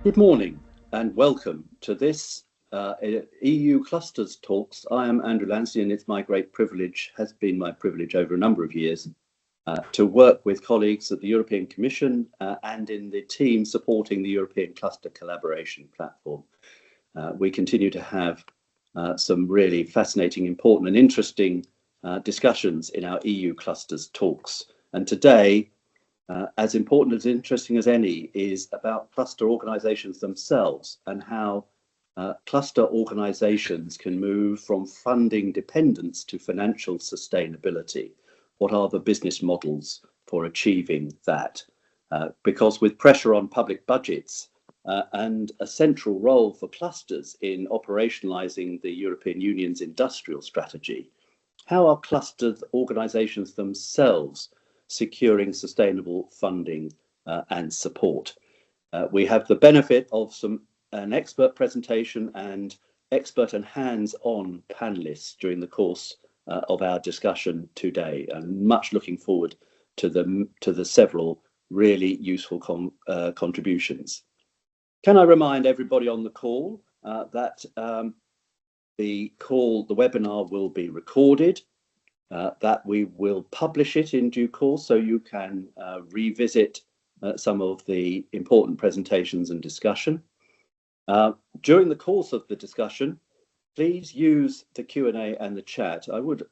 Good morning and welcome to this EU Clusters Talks. I am Andrew Lansey, and it's my great privilege, has been my privilege over a number of years, to work with colleagues at the European Commission and in the team supporting the European Cluster Collaboration Platform. We continue to have some really fascinating, important and interesting discussions in our EU Clusters Talks. And today, as important as interesting as any, is about cluster organizations themselves and how cluster organizations can move from funding dependence to financial sustainability. What are the business models for achieving that? Because with pressure on public budgets and a central role for clusters in operationalizing the European Union's industrial strategy, how are clustered organizations themselves securing sustainable funding and support? We have the benefit of an expert presentation and expert and hands-on panelists during the course of our discussion today, and much looking forward to the several really useful contributions. Can I remind everybody on the call that the webinar will be recorded, that we will publish it in due course so you can revisit some of the important presentations and discussion. During the course of the discussion, please use the Q&A and the chat. I would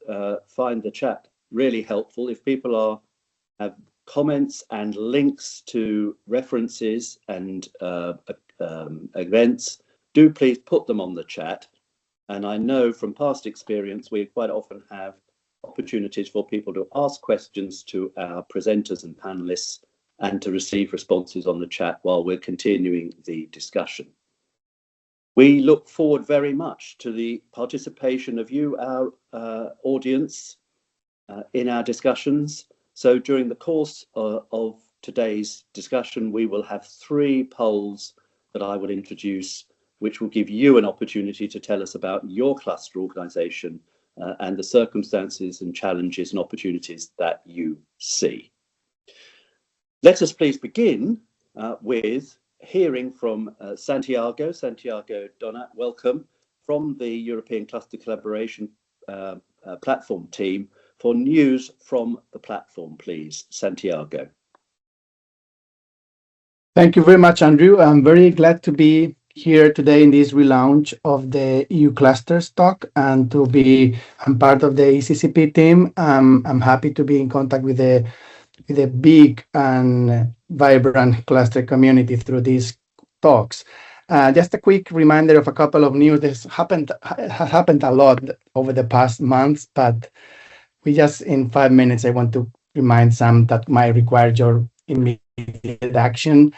find the chat really helpful. If people have comments and links to references and events, do please put them on the chat. And I know from past experience, we quite often have opportunities for people to ask questions to our presenters and panelists and to receive responses on the chat while we're continuing the discussion. We look forward very much to the participation of you, our audience, in our discussions. So during the course of today's discussion, we will have 3 polls that I will introduce, which will give you an opportunity to tell us about your cluster organization and the circumstances and challenges and opportunities that you see. Let us please begin with hearing from Santiago Donat, welcome, from the European Cluster Collaboration Platform team for news from the platform, please. Santiago. Thank you very much, Andrew. I'm very glad to be here today in this relaunch of the EU Clusters talk and to be part of the ECCP team. I'm happy to be in contact with the big and vibrant cluster community through these talks. Just a quick reminder of a couple of news. This has happened a lot over the past months, but in 5 minutes, I want to remind some that might require your immediate action.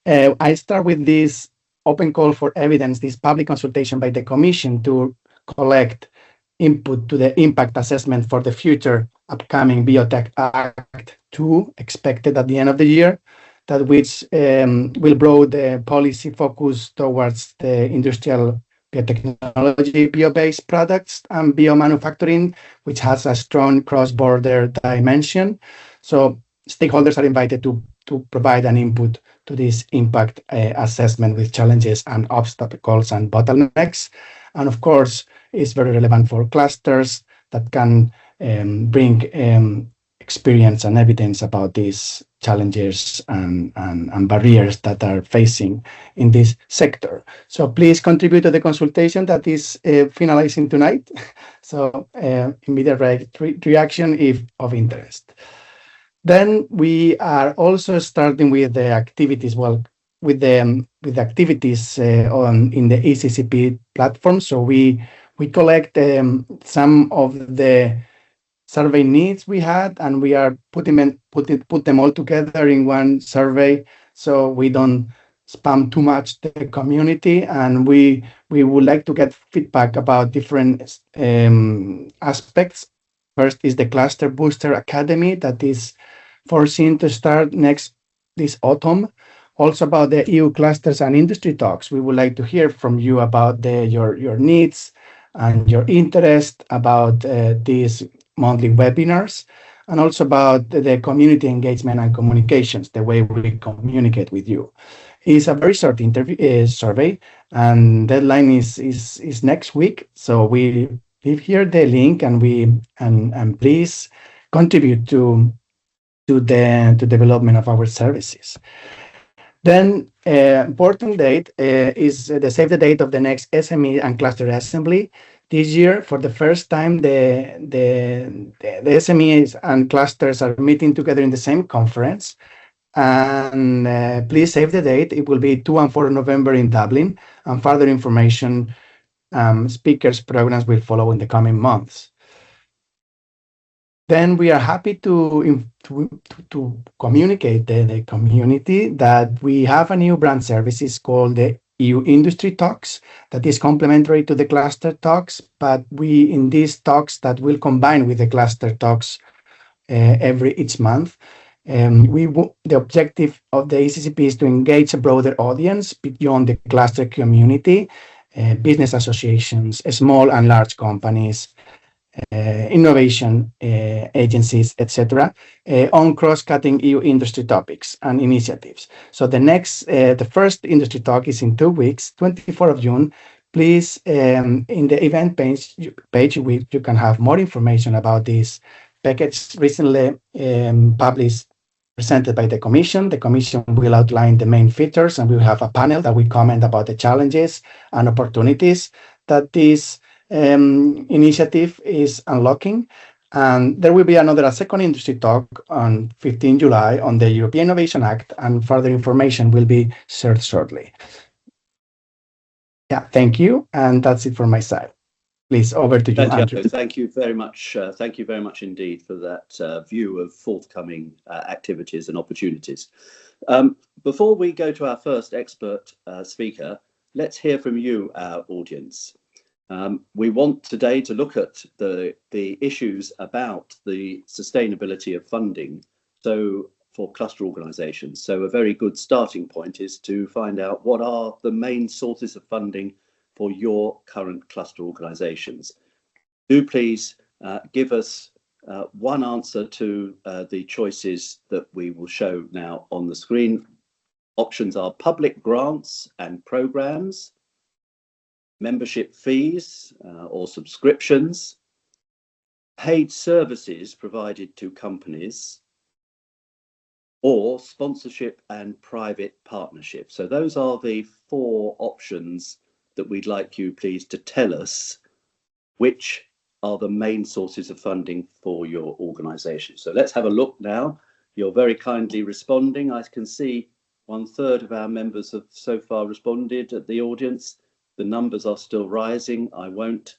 I start with this open call for evidence, this public consultation by the Commission to collect input to the impact assessment for the future upcoming Biotech Act 2, expected at the end of the year, which will broaden the policy focus towards the industrial biotechnology, bio-based products and biomanufacturing, which has a strong cross-border dimension. So stakeholders are invited to provide an input to this impact assessment with challenges and obstacles and bottlenecks. And of course, it's very relevant for clusters that can bring experience and evidence about these challenges and barriers that are facing in this sector. So please contribute to the consultation that is finalizing tonight. So immediate reaction if of interest. Then we are also starting with the activities, with the activities in the ECCP platform. So we collect some of the survey needs we had, and we are put them all together in one survey, so we don't spam too much the community. And we would like to get feedback about different aspects. First is the Cluster Booster Academy that is foreseen to start this autumn. Also about the EU clusters and industry talks. We would like to hear from you about your needs and your interest about these monthly webinars, and also about the community engagement and communications, the way we communicate with you. It's a very short interview survey, and deadline is next week. So we leave here the link, and and please contribute to the development of our services. Then important date is the save the date of the next SME and cluster assembly. This year, for the first time, the SMEs and clusters are meeting together in the same conference. And please save the date. It will be 2 and 4 November in Dublin, and further information, speakers, programs will follow in the coming months. Then we are happy to communicate the community that we have a new brand services called the EU Industry Talks that is complementary to the cluster talks, but we in these talks that will combine with the cluster talks each month. The objective of the ECCP is to engage a broader audience beyond the cluster community, business associations, small and large companies, innovation agencies, etc., on cross-cutting EU industry topics and initiatives. So the first industry talk is in 2 weeks, 24th of June. Please, in the event page, you can have more information about this package recently presented by the Commission. The Commission will outline the main features, and we'll have a panel that will comment about the challenges and opportunities that this initiative is unlocking. And there will be a second industry talk on 15 July on the European Innovation Act, and further information will be shared shortly. Yeah, thank you. And that's it from my side. Please, over to you, Andrew. Thank you very much. Thank you very much indeed for that view of forthcoming activities and opportunities. Before we go to our first expert speaker, let's hear from you, our audience. We want today to look at the issues about the sustainability of funding for cluster organisations. So a very good starting point is to find out what are the main sources of funding for your current cluster organisations. Do please give us one answer to the choices that we will show now on the screen. Options are public grants and programmes, membership fees or subscriptions, paid services provided to companies, or sponsorship and private partnership. So those are the 4 options that we'd like you please to tell us which are the main sources of funding for your organisation. So let's have a look now. You're very kindly responding. I can see 1/3 of our members have so far responded at the audience. The numbers are still rising. I won't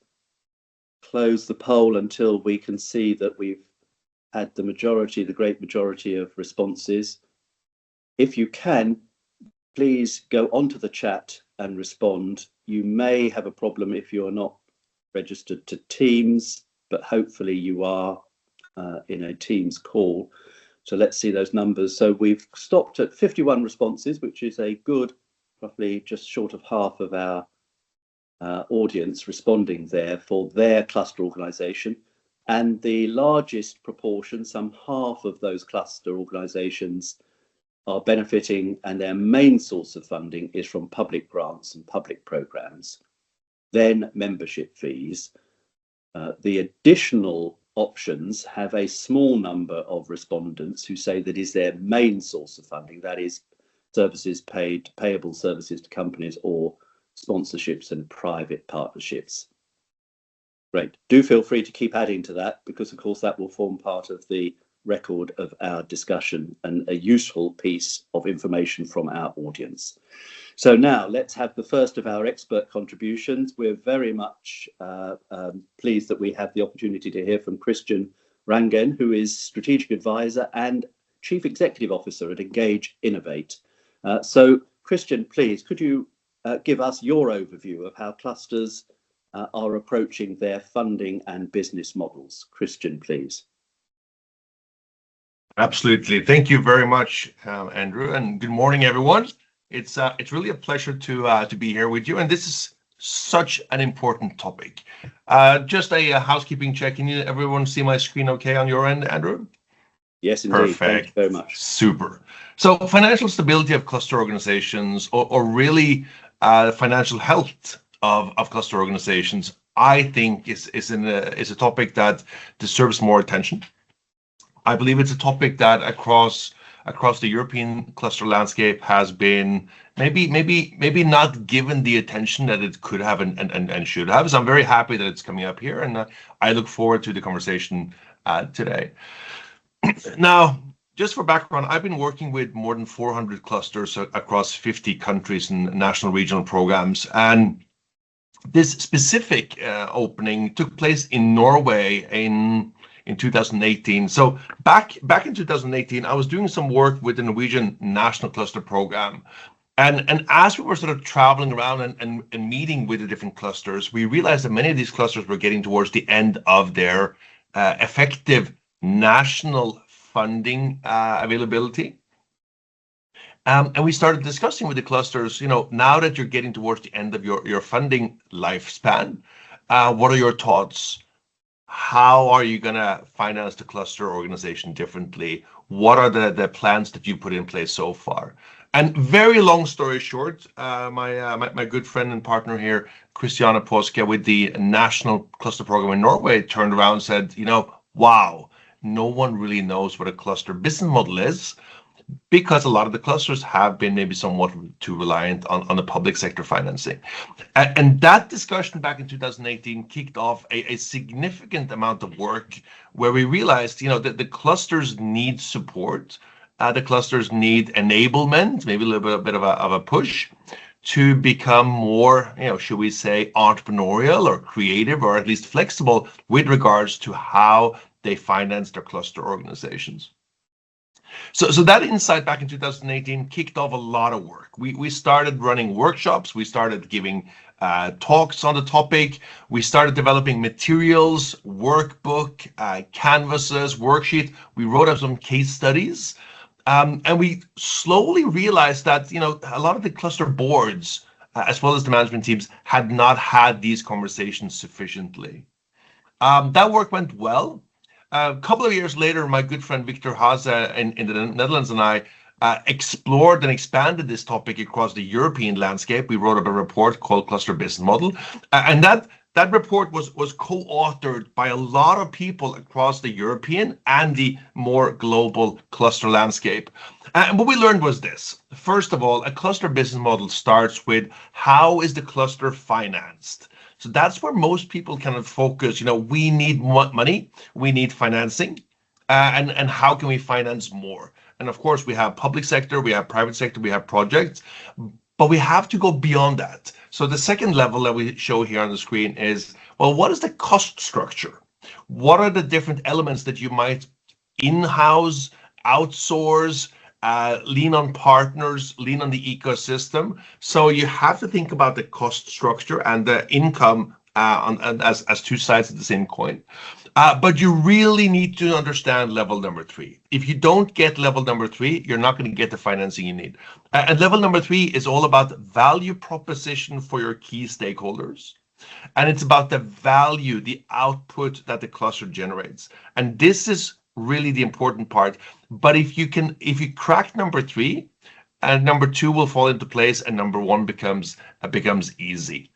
close the poll until we can see that we've had the great majority of responses. If you can, please go onto the chat and respond. You may have a problem if you're not registered to Teams, but hopefully you are in a Teams call. So let's see those numbers. So we've stopped at 51 responses, which is a good, roughly just short of half of our audience responding there for their cluster organisation. And the largest proportion, some half of those cluster organisations, are benefiting, and their main source of funding is from public grants and public programmes, then membership fees. The additional options have a small number of respondents who say that is their main source of funding, that is services payable services to companies or sponsorships and private partnerships. Great. Do feel free to keep adding to that, because of course that will form part of the record of our discussion and a useful piece of information from our audience. So now let's have the first of our expert contributions. We're very much pleased that we have the opportunity to hear from Christian Rangen, who is Strategic Advisor and Chief Executive Officer at Engage Innovate. So Christian, please, could you give us your overview of how clusters are approaching their funding and business models? Christian, please. Absolutely. Thank you very much, Andrew, and good morning, everyone. It's really a pleasure to be here with you, and this is such an important topic. Just a housekeeping check. Can you everyone see my screen okay on your end, Andrew? Yes, indeed. Perfect. Thank you very much. Super. So financial stability of cluster organizations, or really financial health of cluster organizations, I think is a topic that deserves more attention. I believe it's a topic that across the European cluster landscape has been maybe not given the attention that it could have and should have. So I'm very happy that it's coming up here, and I look forward to the conversation today. Now, just for background, I've been working with more than 400 clusters across 50 countries and national regional programs, and this specific opening took place in Norway in 2018. So back in 2018, I was doing some work with the Norwegian National Cluster Program. And as we were sort of traveling around and meeting with the different clusters, we realized that many of these clusters were getting towards the end of their effective national funding availability. And we started discussing with the clusters, now that you're getting towards the end of your funding lifespan, what are your thoughts? How are you going to finance the cluster organization differently? What are the plans that you put in place so far? And very long story short, my good friend and partner here, Christiane Påske, with the National Cluster Program in Norway, turned around and said, wow, no one really knows what a cluster business model is, because a lot of the clusters have been maybe somewhat too reliant on the public sector financing. And that discussion back in 2018 kicked off a significant amount of work where we realized, that the clusters need support. The clusters need enablement, maybe a little bit of a push to become more, should we say, entrepreneurial or creative, or at least flexible with regards to how they finance their cluster organizations. So that insight back in 2018 kicked off a lot of work. We started running workshops. We started giving talks on the topic. We started developing materials, workbook, canvases, worksheet. We wrote up some case studies. And we slowly realized that, a lot of the cluster boards, as well as the management teams, had not had these conversations sufficiently. That work went well. A couple of years later, my good friend Victor Haase in the Netherlands and I explored and expanded this topic across the European landscape. We wrote up a report called Cluster Business Model, and that report was co-authored by a lot of people across the European and the more global cluster landscape. And what we learned was this. First of all, a cluster business model starts with how is the cluster financed? So that's where most people kind of focus. We need money, we need financing, and how can we finance more? And of course, we have public sector, we have private sector, we have projects, but we have to go beyond that. So the second level that we show here on the screen is, well, what is the cost structure? What are the different elements that you might in-house, outsource, lean on partners, lean on the ecosystem? So you have to think about the cost structure and the income as two sides of the same coin. But you really need to understand level number 3. If you don't get level number 3, you're not going to get the financing you need. And level number 3 is all about value proposition for your key stakeholders. And it's about the value, the output that the cluster generates. And this is really the important part. But if you crack number 3, and number 2 will fall into place, and number 1 becomes easy.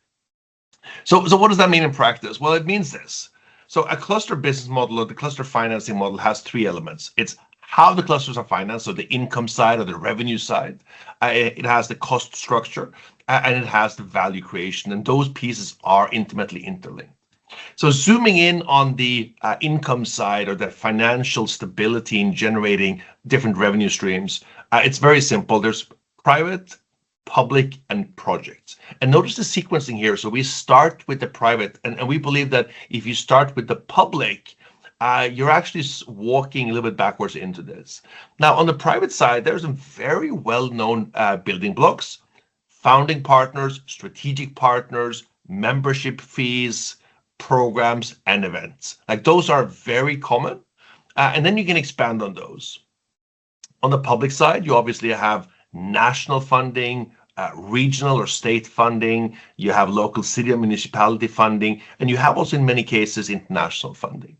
So what does that mean in practice? Well, it means this. So a cluster business model, or the cluster financing model, has 3 elements. It's how the clusters are financed, so the income side or the revenue side. It has the cost structure, and it has the value creation. And those pieces are intimately interlinked. So zooming in on the income side, or the financial stability in generating different revenue streams, it's very simple. There's private, public, and projects. And notice the sequencing here. So we start with the private, and we believe that if you start with the public, you're actually walking a little bit backwards into this. Now, on the private side, there's some very well-known building blocks: founding partners, strategic partners, membership fees, programs, and events. Like, those are very common. And then you can expand on those. On the public side, you obviously have national funding, regional or state funding, you have local city and municipality funding, and you have also in many cases international funding.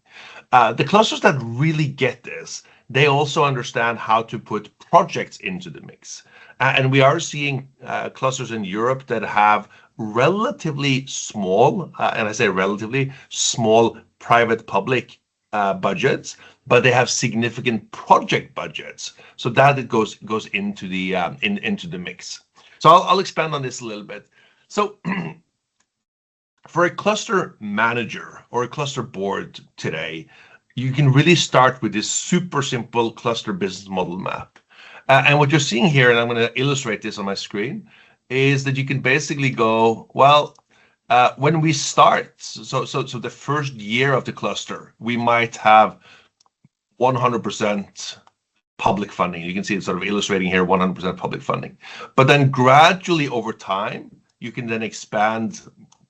The clusters that really get this they also understand how to put projects into the mix. And we are seeing clusters in Europe that have relatively small, and I say relatively small, private-public budgets, but they have significant project budgets. So that it goes into the into the mix. So I'll expand on this a little bit. So for a cluster manager or a cluster board today, you can really start with this super simple cluster business model map. And what you're seeing here, and I'm going to illustrate this on my screen, is that you can basically go, well, when we start, so the first year of the cluster, we might have 100% public funding. You can see it's sort of illustrating here 100% public funding. But then gradually over time, you can then expand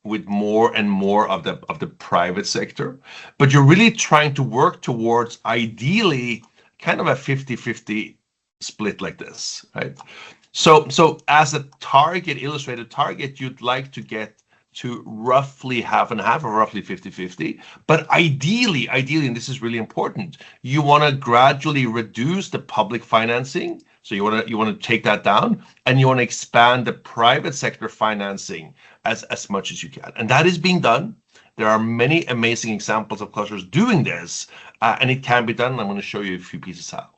with more and more of the private sector. But you're really trying to work towards ideally kind of a 50-50 split like this, right? So as a target, illustrated target, you'd like to get to roughly half and half, or roughly 50-50. But ideally, and this is really important, you want to gradually reduce the public financing. So you want to take that down, and you want to expand the private sector financing as much as you can. And that is being done. There are many amazing examples of clusters doing this, and it can be done. And I'm going to show you a few pieces how.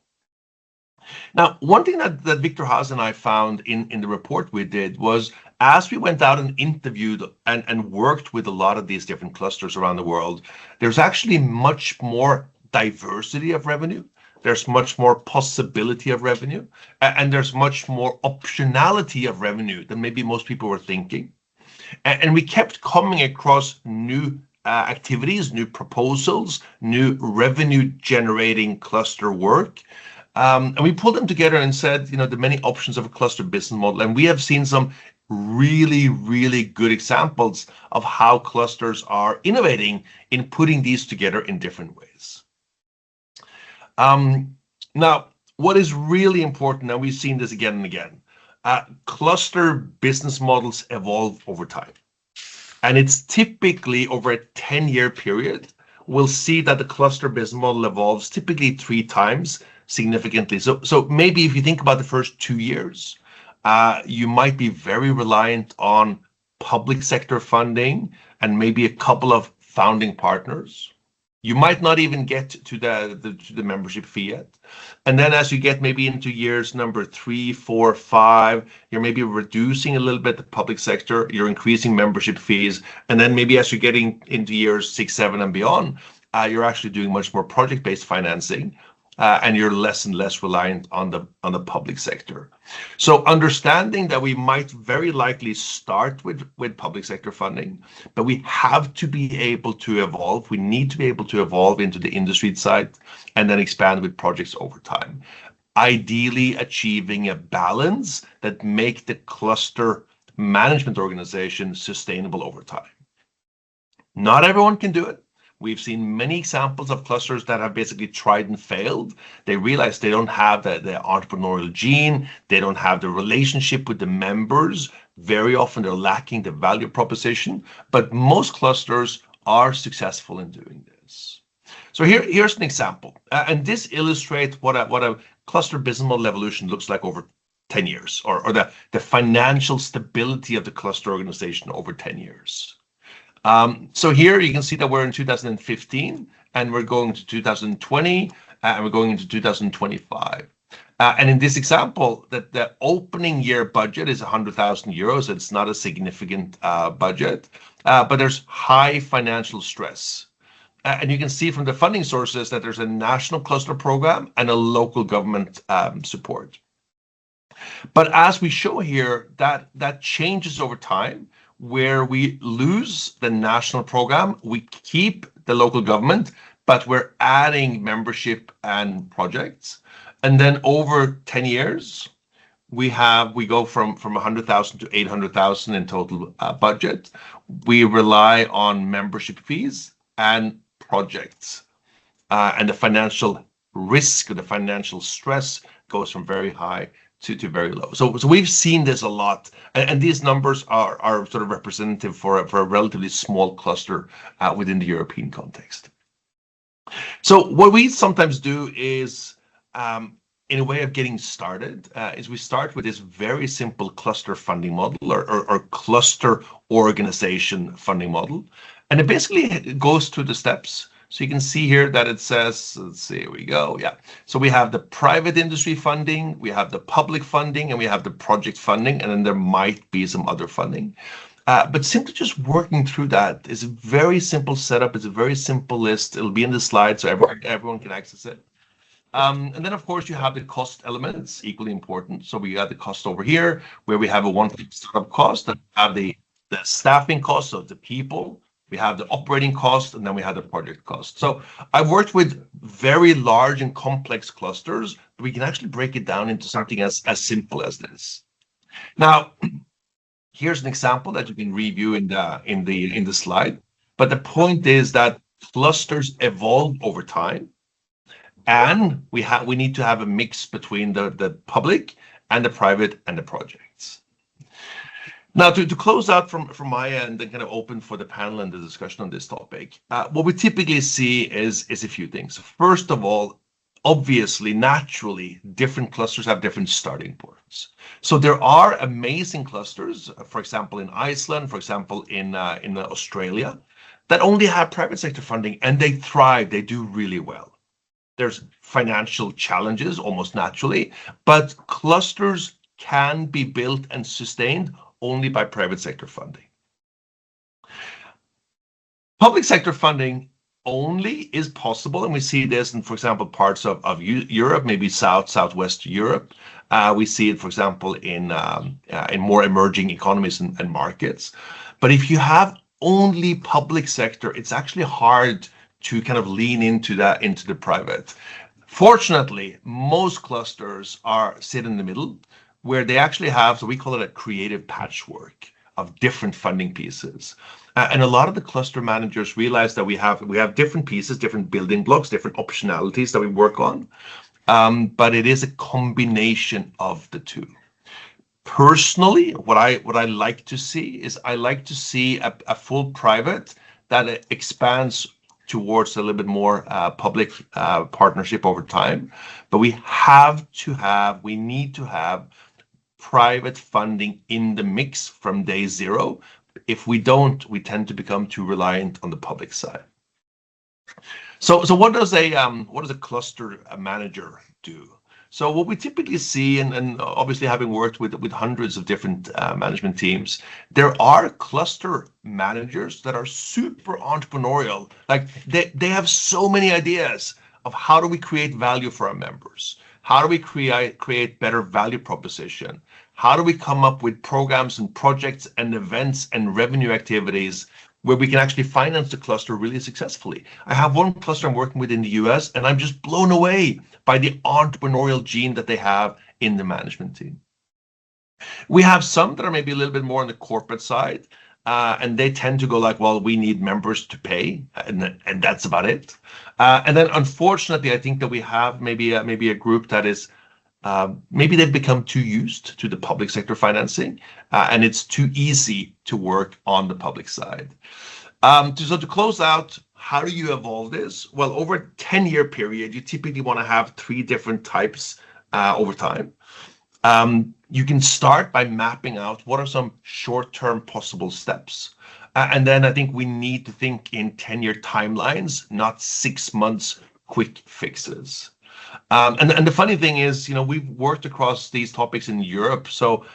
Now, one thing that Victor Haas and I found in the report we did was, as we went out and interviewed and worked with a lot of these different clusters around the world, there's actually much more diversity of revenue. There's much more possibility of revenue, and there's much more optionality of revenue than maybe most people were thinking. And we kept coming across new activities, new proposals, new revenue generating cluster work. And we pulled them together and said, the many options of a cluster business model. And we have seen some really, really good examples of how clusters are innovating in putting these together in different ways. Now, what is really important, and we've seen this again and again, cluster business models evolve over time. And it's typically over a 10-year period, we'll see that the cluster business model evolves typically 3 times significantly. So maybe if you think about the first 2 years, you might be very reliant on public sector funding and maybe a couple of founding partners. You might not even get to the membership fee yet. And then as you get maybe into years number 3, 4, 5, you're maybe reducing a little bit the public sector, you're increasing membership fees. And then maybe as you're getting into years 6, 7 and beyond, you're actually doing much more project-based financing. And you're less and less reliant on the public sector. So understanding that we might very likely start with public sector funding, but we have to be able to evolve. We need to be able to evolve into the industry side and then expand with projects over time. Ideally achieving a balance that make the cluster management organization sustainable over time. Not everyone can do it. We've seen many examples of clusters that have basically tried and failed. They realize they don't have the entrepreneurial gene. They don't have the relationship with the members. Very often they're lacking the value proposition, but most clusters are successful in doing this. So here's an example. And this illustrates what a cluster business model evolution looks like over 10 years, or the financial stability of the cluster organization over 10 years. So here you can see that we're in 2015 and we're going to 2020 and we're going into 2025. And in this example, that the opening year budget is 100,000 euros. It's not a significant budget, but there's high financial stress. And you can see from the funding sources that there's a national cluster program and a local government support. But as we show here, that changes over time, where we lose the national program, we keep the local government, but we're adding membership and projects. And then over 10 years, we go from 100,000 to 800,000 in total budget. We rely on membership fees and projects. And the financial risk or the financial stress goes from very high to very low. So we've seen this a lot, and these numbers are sort of representative for a relatively small cluster within the European context. So what we sometimes do is in a way of getting started, is we start with this very simple cluster funding model or cluster organization funding model. And it basically goes through the steps. So you can see here that it says, let's see, here we go. Yeah. So we have the private industry funding, we have the public funding, and we have the project funding, and then there might be some other funding. But simply just working through that is a very simple setup. It's a very simple list. It'll be in the slide so everyone can access it. And then, of course, you have the cost elements, equally important. So we got the cost over here, where we have a one-time startup cost, and we have the staffing cost of the people, we have the operating cost, and then we have the project cost. So I've worked with very large and complex clusters, but we can actually break it down into something as simple as this. Now, here's an example that you can review in the slide. But the point is that clusters evolve over time. And we need to have a mix between the public and the private and the projects. Now, to close out from my end and kind of open for the panel and the discussion on this topic, what we typically see is a few things. First of all, obviously, naturally, different clusters have different starting points. So there are amazing clusters, for example, in Iceland, for example, in Australia, that only have private sector funding, and they thrive. They do really well. There's financial challenges almost naturally, but clusters can be built and sustained only by private sector funding. Public sector funding only is possible, and we see this in, for example, parts of Europe, maybe Southwest Europe. We see it, for example, in more emerging economies and markets. But if you have only public sector, it's actually hard to kind of lean into the private. Fortunately, most clusters sit in the middle, where they actually have, so we call it a creative patchwork of different funding pieces. And a lot of the cluster managers realize that we have different pieces, different building blocks, different optionalities that we work on. But it is a combination of the two. Personally, what I like to see is I like to see a full private that expands towards a little bit more public partnership over time. But we need to have private funding in the mix from day zero. If we don't, we tend to become too reliant on the public side. So what does a cluster manager do? So what we typically see, and obviously having worked with hundreds of different management teams, there are cluster managers that are super entrepreneurial. Like they have so many ideas of how do we create value for our members? How do we create better value proposition? How do we come up with programs and projects and events and revenue activities where we can actually finance the cluster really successfully? I have one cluster I'm working with in the US, and I'm just blown away by the entrepreneurial gene that they have in the management team. We have some that are maybe a little bit more on the corporate side, and they tend to go like, well, we need members to pay, and that's about it. And then unfortunately, I think that we have maybe a group that is, maybe they've become too used to the public sector financing, and it's too easy to work on the public side. So to close out, how do you evolve this? Well, over a 10-year period, you typically want to have 3 different types over time. You can start by mapping out what are some short-term possible steps. And then I think we need to think in 10-year timelines, not 6 months quick fixes. And the funny thing is, we've worked across these topics in Europe. So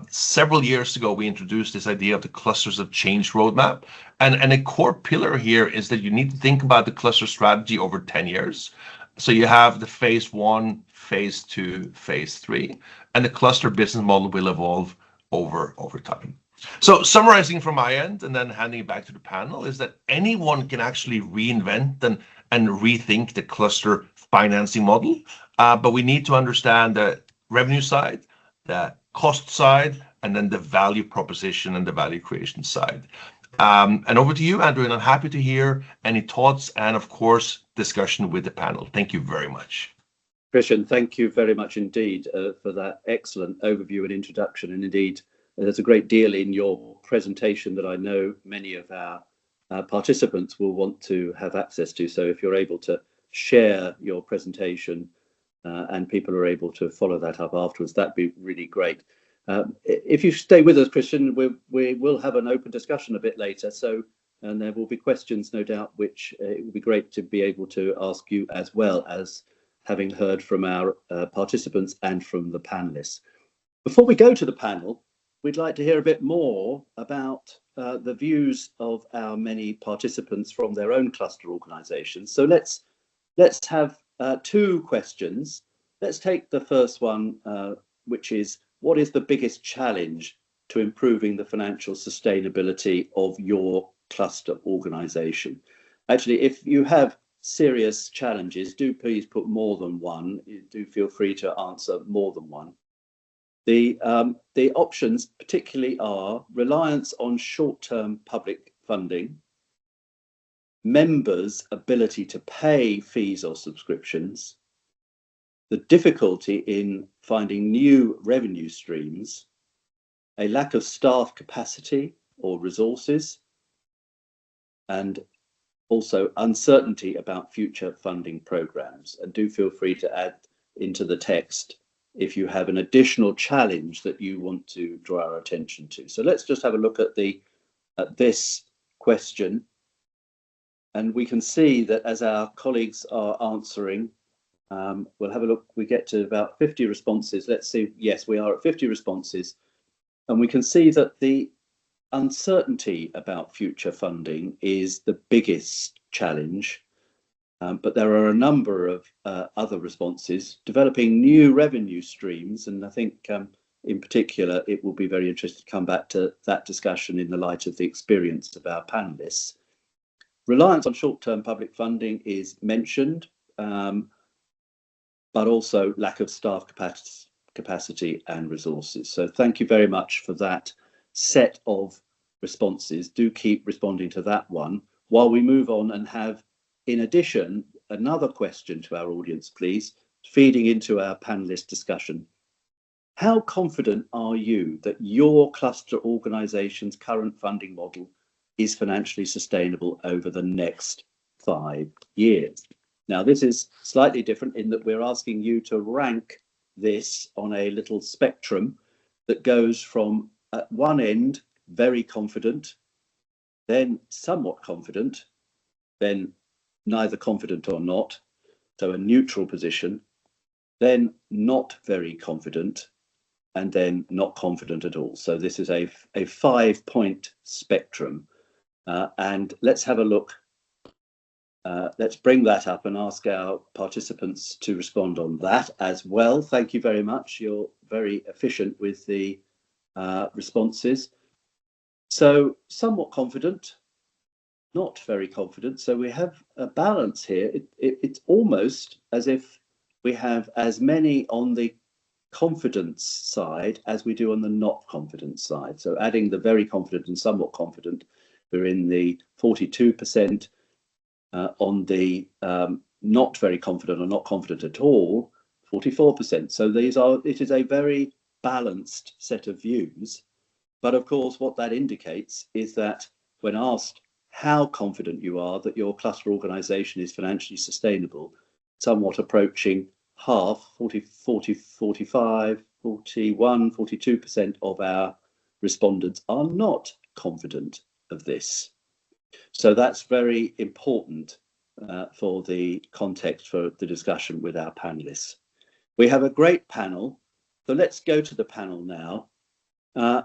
several years ago, we introduced this idea of the clusters of change roadmap. And a core pillar here is that you need to think about the cluster strategy over 10 years. So you have the phase 1, phase 2, phase 3, and the cluster business model will evolve over time. So summarizing from my end and then handing it back to the panel is that anyone can actually reinvent and rethink the cluster financing model, but we need to understand the revenue side, the cost side, and then the value proposition and the value creation side. And over to you, Andrew, and I'm happy to hear any thoughts and, of course, discussion with the panel. Thank you very much. Christian, thank you very much indeed for that excellent overview and introduction. And indeed, there's a great deal in your presentation that I know many of our participants will want to have access to. So if you're able to share your presentation and people are able to follow that up afterwards, that'd be really great. If you stay with us, Christian, we will have an open discussion a bit later. So, and there will be questions, no doubt, which it would be great to be able to ask you, as well as having heard from our participants and from the panelists. Before we go to the panel, we'd like to hear a bit more about the views of our many participants from their own cluster organisations. So let's have two questions. Let's take the first one, which is, what is the biggest challenge to improving the financial sustainability of your cluster organisation? Actually, if you have serious challenges, do please put more than one. Do feel free to answer more than one. The options particularly are reliance on short-term public funding, members' ability to pay fees or subscriptions, the difficulty in finding new revenue streams, a lack of staff capacity or resources, and also uncertainty about future funding programs. And do feel free to add into the text if you have an additional challenge that you want to draw our attention to. So let's just have a look at this question. And we can see that as our colleagues are answering, we'll have a look, we get to about 50 responses. Let's see, yes, we are at 50 responses. And we can see that the uncertainty about future funding is the biggest challenge. But there are a number of other responses, developing new revenue streams. And I think in particular, it will be very interesting to come back to that discussion in the light of the experience of our panelists. Reliance on short-term public funding is mentioned, but also lack of staff capacity and resources. So thank you very much for that set of responses. Do keep responding to that one while we move on and have, in addition, another question to our audience, please, feeding into our panelist discussion. How confident are you that your cluster organisation's current funding model is financially sustainable over the next 5 years? Now, this is slightly different in that we're asking you to rank this on a little spectrum that goes from, at one end, very confident, then somewhat confident, then neither confident or not, so a neutral position, then not very confident, and then not confident at all. So this is a 5-point spectrum. And let's have a look. Let's bring that up and ask our participants to respond on that as well. Thank you very much. You're very efficient with the responses. So somewhat confident, not very confident. So we have a balance here. It's almost as if we have as many on the confidence side as we do on the not confident side. So adding the very confident and somewhat confident, we're in the 42%. On the not very confident or not confident at all, 44%. So it is a very balanced set of views. But of course, what that indicates is that when asked how confident you are that your cluster organisation is financially sustainable, somewhat approaching half, 40, 45, 41, 42% of our respondents are not confident of this. So that's very important for the context for the discussion with our panelists. We have a great panel, so let's go to the panel now.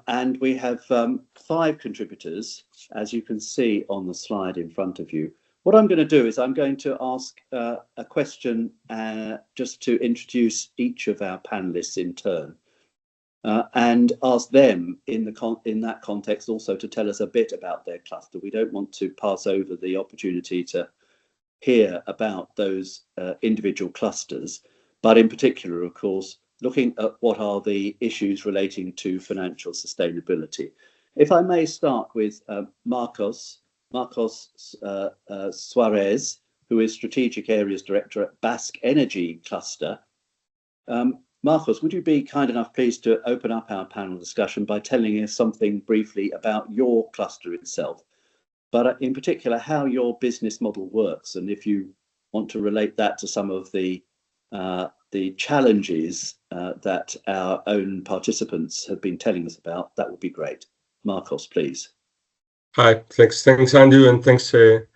And we have 5 contributors, as you can see on the slide in front of you. What I'm going to do is I'm going to ask a question just to introduce each of our panelists in turn. And ask them in that context also to tell us a bit about their cluster. We don't want to pass over the opportunity to hear about those individual clusters, but in particular, of course, looking at what are the issues relating to financial sustainability. If I may start with Marcos Suarez, who is Strategic Areas Director at Basque Energy Cluster. Marcos, would you be kind enough, please, to open up our panel discussion by telling us something briefly about your cluster itself, but in particular, how your business model works, and if you want to relate that to some of the the challenges that our own participants have been telling us about, that would be great. Marcos, please. Hi, thanks, Andrew, and thanks to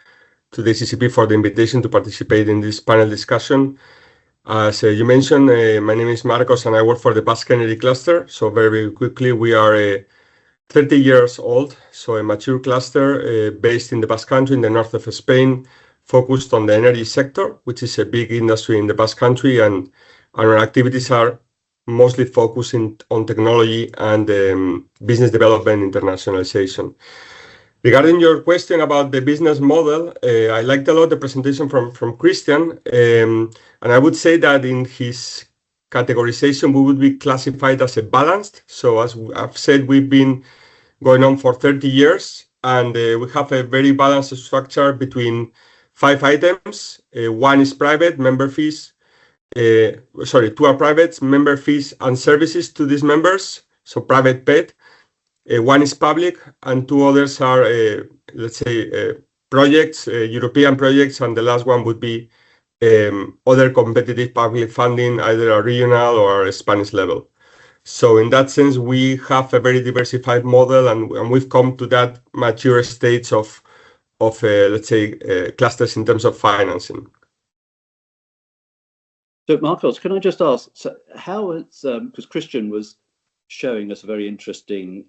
the CCP for the invitation to participate in this panel discussion. As you mentioned, my name is Marcos, and I work for the Basque Energy Cluster. So very quickly, we are 30 years old, so a mature cluster based in the Basque Country in the north of Spain, focused on the energy sector, which is a big industry in the Basque Country, and our activities are mostly focusing on technology and business development internationalization. Regarding your question about the business model, I liked a lot the presentation from Christian, and I would say that in his categorization, we would be classified as a balanced. So as I've said, we've been going on for 30 years, and we have a very balanced structure between 5 items. One is private, member fees. Two are private, member fees and services to these members, so private paid. One is public, and 2 others are, let's say, projects, European projects, and the last one would be other competitive public funding, either a regional or a Spanish level. So in that sense, we have a very diversified model, and we've come to that mature stage of let's say, clusters in terms of financing. So Marcos, can I just ask, so how it's, because Christian was showing us a very interesting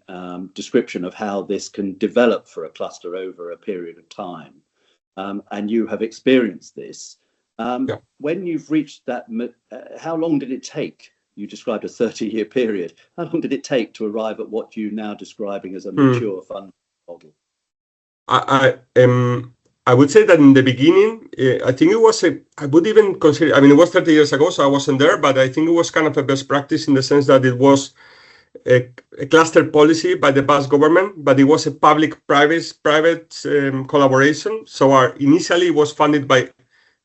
description of how this can develop for a cluster over a period of time, and you have experienced this. When you've reached that, how long did it take? You described a 30-year period. How long did it take to arrive at what you're now describing as a mature fund model? I would say that in the beginning, I think it was I would even consider, I mean, it was 30 years ago, so I wasn't there, but I think it was kind of a best practice in the sense that it was a cluster policy by the Basque government, but it was a public-private collaboration. So initially it was funded by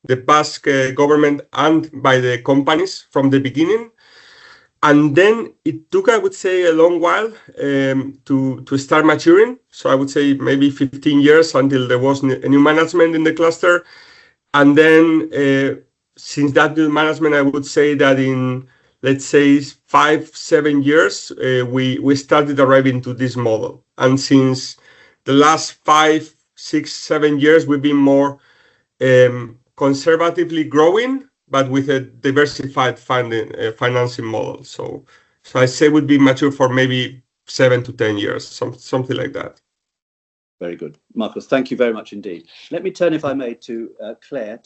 the Basque government and by the companies from the beginning. And then it took, I would say, a long while to start maturing. So I would say maybe 15 years until there was a new management in the cluster. And then since that new management, I would say that in, let's say, 5-7 years, we started arriving to this model. And since the last 5, 6, 7 years, we've been more conservatively growing, but with a diversified financing model. So I say would be mature for maybe 7 to 10 years, something like that. Very good. Marcos, thank you very much indeed. Let me turn, if I may, to Claire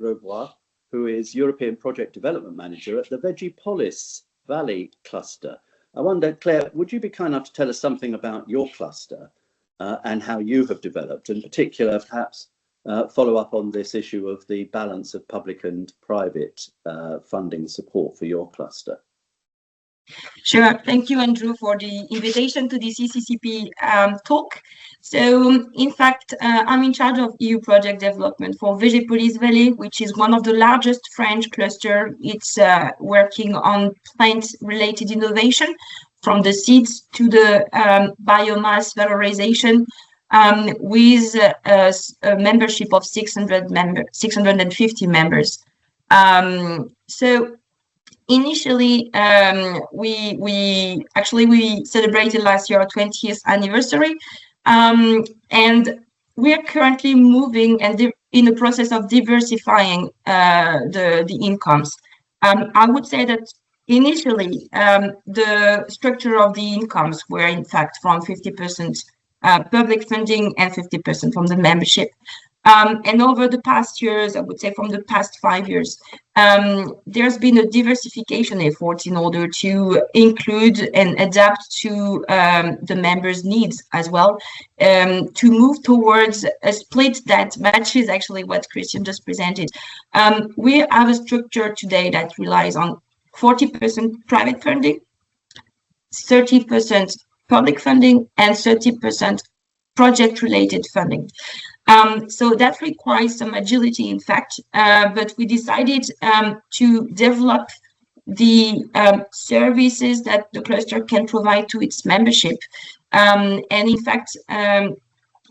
Grosbois, who is European Project Development Manager at the Vegipolis Valley Cluster. I wonder, Claire, would you be kind enough to tell us something about your cluster and how you have developed, in particular, perhaps, follow up on this issue of the balance of public and private funding support for your cluster. Sure. Thank you, Andrew, for the invitation to the CCCP talk. So, in fact, I'm in charge of EU project development for Vegipolis Valley, which is one of the largest French clusters. It's working on plant-related innovation, from the seeds to the biomass valorization, with a membership of 650 members. So initially, we celebrated last year our 20th anniversary, and we are currently moving and in the process of diversifying the incomes. I would say that initially, the structure of the incomes were in fact from 50% public funding and 50% from the membership. And over the past years, I would say from the past 5 years, there's been a diversification effort in order to include and adapt to the members' needs as well, to move towards a split that matches actually what Christian just presented. We have a structure today that relies on 40% private funding, 30% public funding, and 30% project-related funding. So that requires some agility, in fact, but we decided to develop the services that the cluster can provide to its membership, and in fact,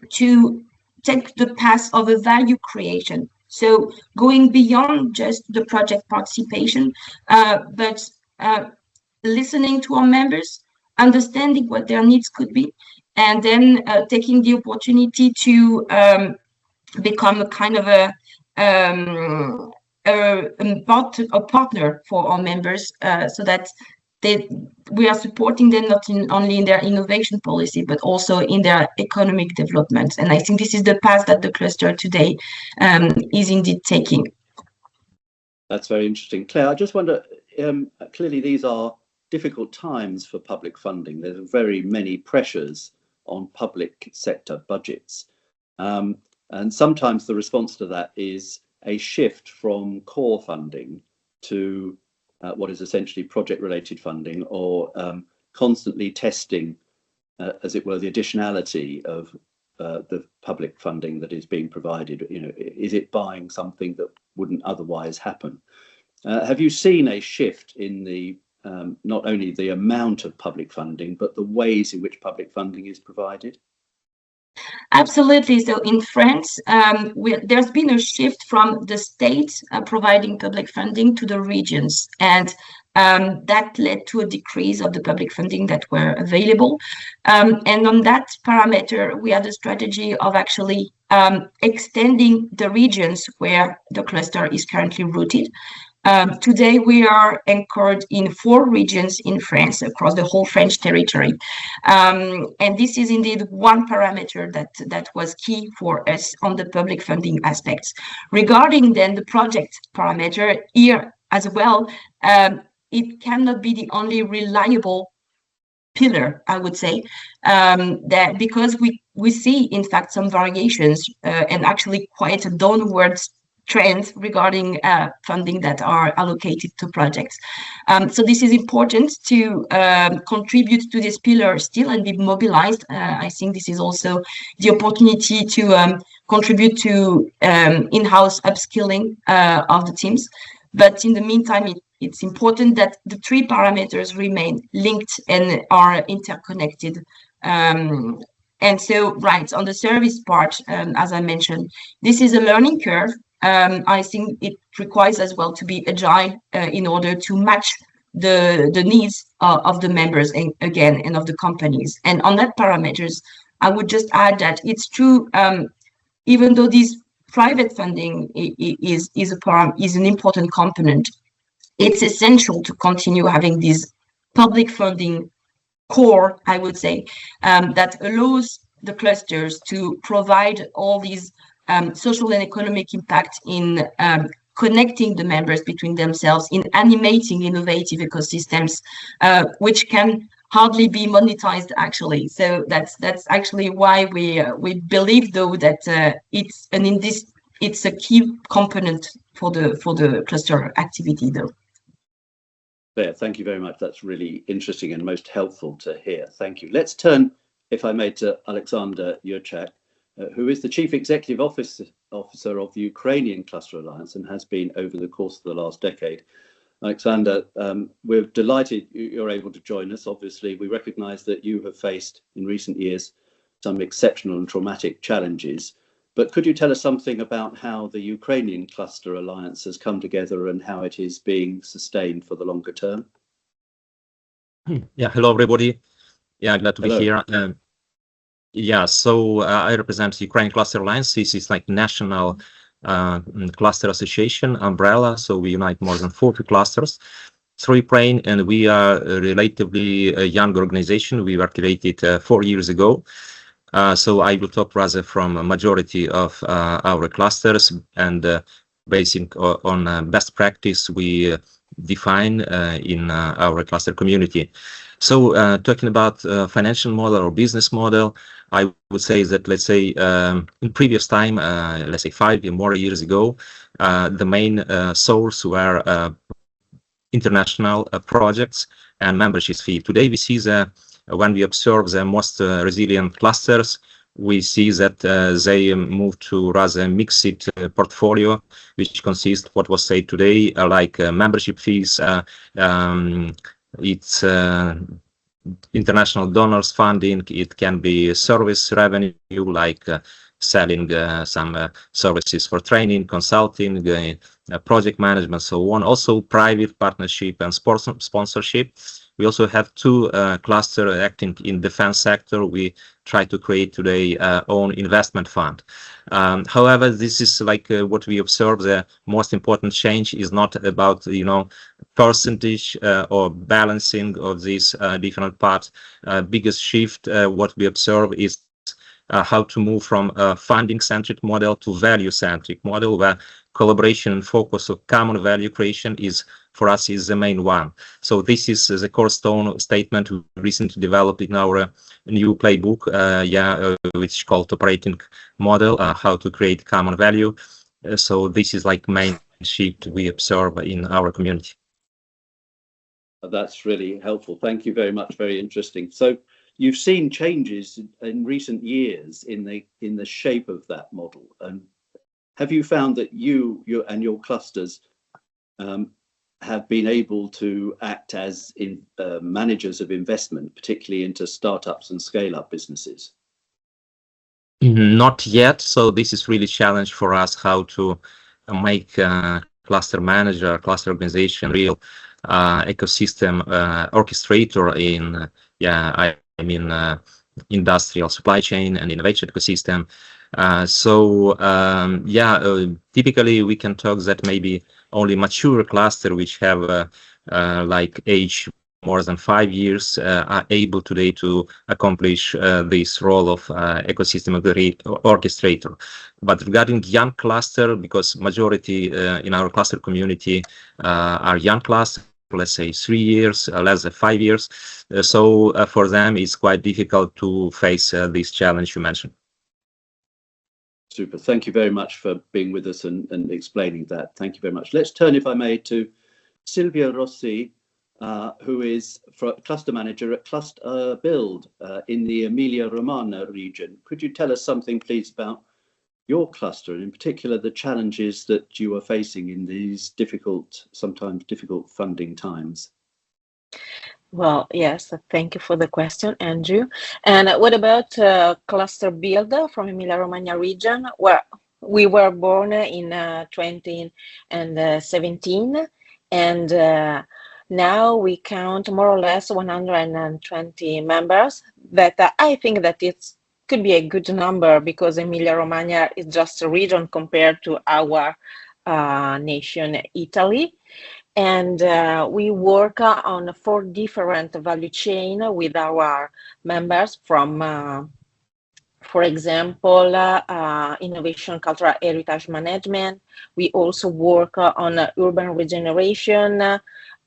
to take the path of a value creation So going beyond just the project participation, but listening to our members, understanding what their needs could be, and then taking the opportunity to become a kind of a partner for our members, so that we are supporting them not only in their innovation policy, but also in their economic development. And I think this is the path that the cluster today is indeed taking. That's very interesting. Claire, I just wonder, clearly these are difficult times for public funding. There's very many pressures on public sector budgets. And sometimes the response to that is a shift from core funding to what is essentially project-related funding, or constantly testing, as it were, the additionality of the public funding that is being provided. You know, is it buying something that wouldn't otherwise happen? Have you seen a shift in the not only the amount of public funding, but the ways in which public funding is provided? Absolutely. So in France, there's been a shift from the state providing public funding to the regions, and that led to a decrease of the public funding that were available. And on that parameter, we had a strategy of actually extending the regions where the cluster is currently rooted. Today, we are anchored in 4 regions in France across the whole French territory. And this is indeed one parameter that was key for us on the public funding aspects. Regarding then the project parameter here as well, it cannot be the only reliable pillar, I would say, that because we see, in fact, some variations and actually quite a downwards trends regarding funding that are allocated to projects. So this is important to contribute to this pillar still and be mobilized. I think this is also the opportunity to contribute to in-house upskilling of the teams. But in the meantime, it's important that the 3 parameters remain linked and are interconnected. And so, right, on the service part, as I mentioned, this is a learning curve. I think it requires as well to be agile in order to match the needs of the members and of the companies. And on that parameters, I would just add that it's true, even though this private funding is an important component, it's essential to continue having this public funding core, I would say, that allows the clusters to provide all these social and economic impact in connecting the members between themselves, in animating innovative ecosystems, which can hardly be monetized actually. So that's actually why we believe though that it's a key component for the cluster activity though. There, thank you very much. That's really interesting and most helpful to hear. Thank you. Let's turn, if I may, to Alexander Yurchak, who is the Chief Executive Officer of the Ukrainian Cluster Alliance and has been over the course of the last decade. Alexander, we're delighted you're able to join us. Obviously, we recognise that you have faced in recent years some exceptional and traumatic challenges. But could you tell us something about how the Ukrainian Cluster Alliance has come together and how it is being sustained for the longer term? Yeah, hello everybody. Yeah, glad to be here. So I represent Ukrainian Cluster Alliance. This is like national cluster association umbrella. So we unite more than 40 clusters through Ukraine, and we are a relatively young organization. We were activated 4 years ago. So I will talk rather from a majority of our clusters and basing on best practice we define in our cluster community. So talking about financial model or business model, I would say that, let's say, in previous time, let's say 5 or more years ago, the main source were international projects and membership fee. Today we see that when we observe the most resilient clusters, we see that they move to rather mixed portfolio, which consists of what was said today, like membership fees, it's international donors funding, it can be service revenue like selling some services for training, consulting, project management, so on. Also private partnership and sponsorship. We also have two clusters acting in defense sector. We try to create today own investment fund. However, this is like what we observe. The most important change is not about, you know, percentage or balancing of these different parts. Biggest shift what we observe is how to move from a funding-centric model to value-centric model, where collaboration and focus of common value creation is, for us, is the main one. So this is the cornerstone statement we recently developed in our new playbook, which is called operating model, how to create common value. So this is like main shift we observe in our community. That's really helpful. Thank you very much. Very interesting. So you've seen changes in recent years in the shape of that model, and have you found that you and your clusters have been able to act as managers of investment, particularly into startups and scale-up businesses? Not yet. So this is really a challenge for us, how to make cluster manager, cluster organization, real ecosystem orchestrator in, industrial supply chain and innovation ecosystem. Typically we can talk that maybe only mature cluster which have like age more than 5 years are able today to accomplish this role of ecosystem orchestrator. But regarding young cluster, because majority in our cluster community are young cluster, let's say 3 years, less than 5 years. So for them, it's quite difficult to face this challenge you mentioned. Super. Thank you very much for being with us and explaining that. Thank you very much. Let's turn, if I may, to Silvia Rossi, who is cluster manager at Cluster Build in the Emilia-Romagna region. Could you tell us something, please, about your cluster, and in particular the challenges that you are facing in these sometimes difficult funding times? Well, yes, thank you for the question, Andrew. And what about Cluster Build from Emilia-Romagna region, where we were born in 2017, and now we count more or less 120 members. That I think that could be a good number, because Emilia-Romagna is just a region compared to our nation, Italy. And we work on 4 different value chain with our members from, for example, innovation, cultural heritage management. We also work on urban regeneration,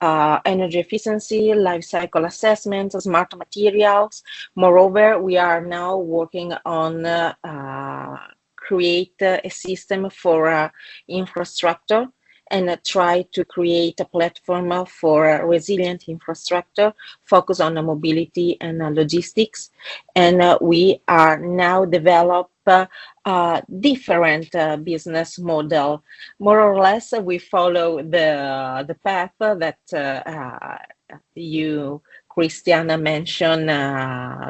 energy efficiency, life cycle assessment, smart materials. Moreover, we are now working on create a system for infrastructure, and try to create a platform for resilient infrastructure, focus on mobility and logistics. And we are now develop different business model. More or less, we follow the path that you, Christiana, mentioned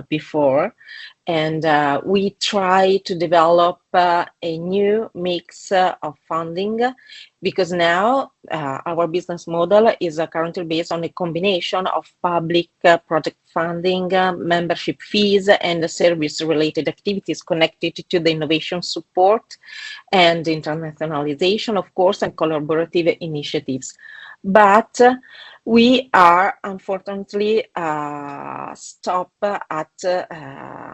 before. And we try to develop a new mix of funding, because now our business model is currently based on a combination of public project funding, membership fees, and service-related activities connected to the innovation support and internationalization, of course, and collaborative initiatives. But we are unfortunately stopped at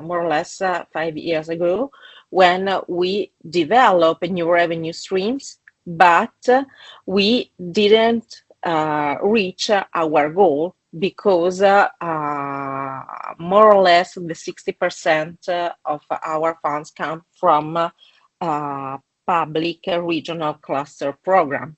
more or less 5 years ago, when we developed new revenue streams, but we didn't reach our goal, because more or less the 60% of our funds come from public regional cluster program.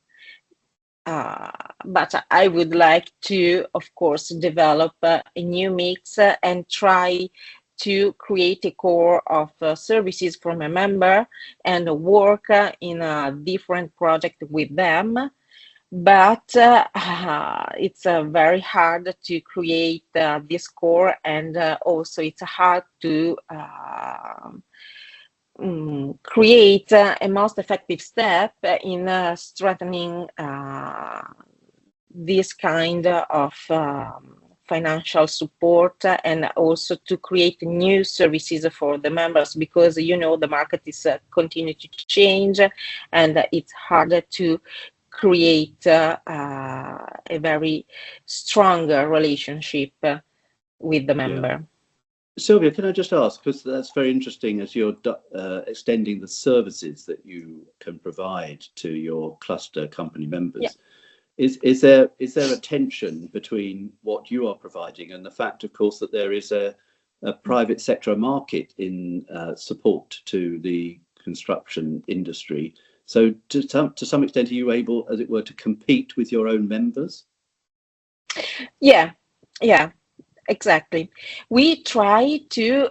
But I would like to, of course, develop a new mix and try to create a core of services from a member and work in a different project with them. But it's very hard to create this core, and also it's hard to create a most effective step in strengthening this kind of financial support, and also to create new services for the members, because the market is continue to change, and it's harder to create a very strong relationship with the member. Yeah. Sylvia, can I just ask, because that's very interesting as you're extending the services that you can provide to your cluster company members. Yeah. Is there a tension between what you are providing and the fact, of course, that there is a private sector market in support to the construction industry? So to some extent, are you able, as it were, to compete with your own members? Yeah. Exactly. We try to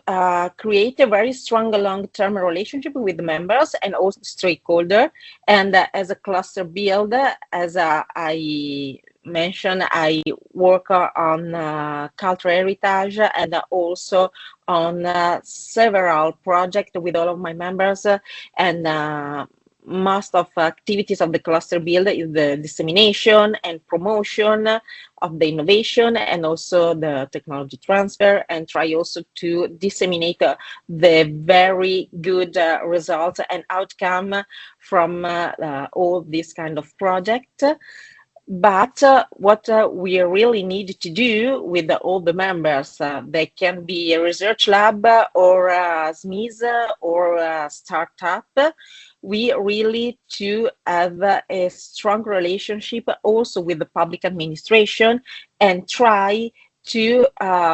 create a very strong long-term relationship with the members and also stakeholders. And as a cluster builder, as I mentioned, I work on cultural heritage and also on several projects with all of my members. And most of activities of the cluster build is the dissemination and promotion of the innovation and also the technology transfer, and try also to disseminate the very good results and outcome from all this kind of project. But what we really need to do with all the members, they can be a research lab or a SMEs or a startup, we really to have a strong relationship also with the public administration and try to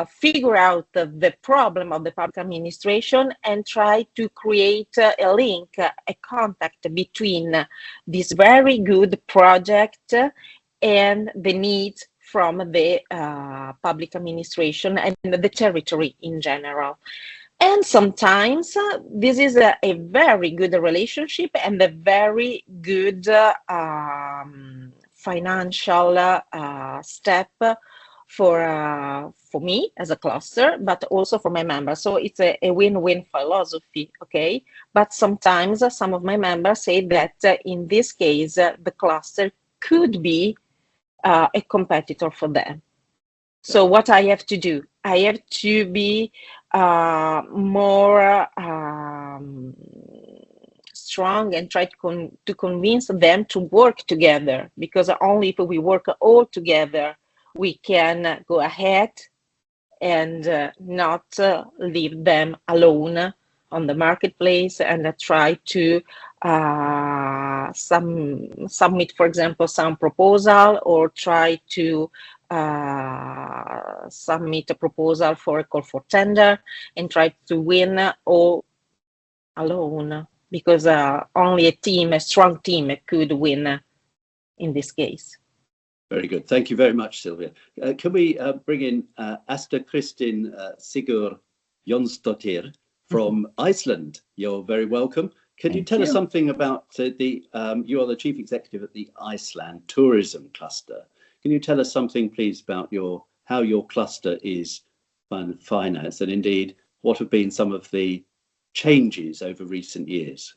figure out the problem of the public administration and try to create a link, a contact between this very good project and the needs from the public administration and the territory in general. And sometimes this is a very good relationship and a very good financial step for me as a cluster, but also for my members. So it's a win-win philosophy, okay? But sometimes some of my members say that in this case, the cluster could be a competitor for them. So what I have to do? I have to be more strong and try to convince them to work together, because only if we work all together, we can go ahead and not leave them alone on the marketplace and try to submit, for example, some proposal, or try to submit a proposal for a call for tender and try to win all alone, because only a strong team could win in this case. Very good. Thank you very much, Sylvia. Can we bring in Asta Kristin Sigur Jonsdottir from Iceland? You're very welcome. Can you tell us something about you are the chief executive at the Iceland Tourism Cluster. Can you tell us something, please, about how your cluster is financed, and indeed what have been some of the changes over recent years?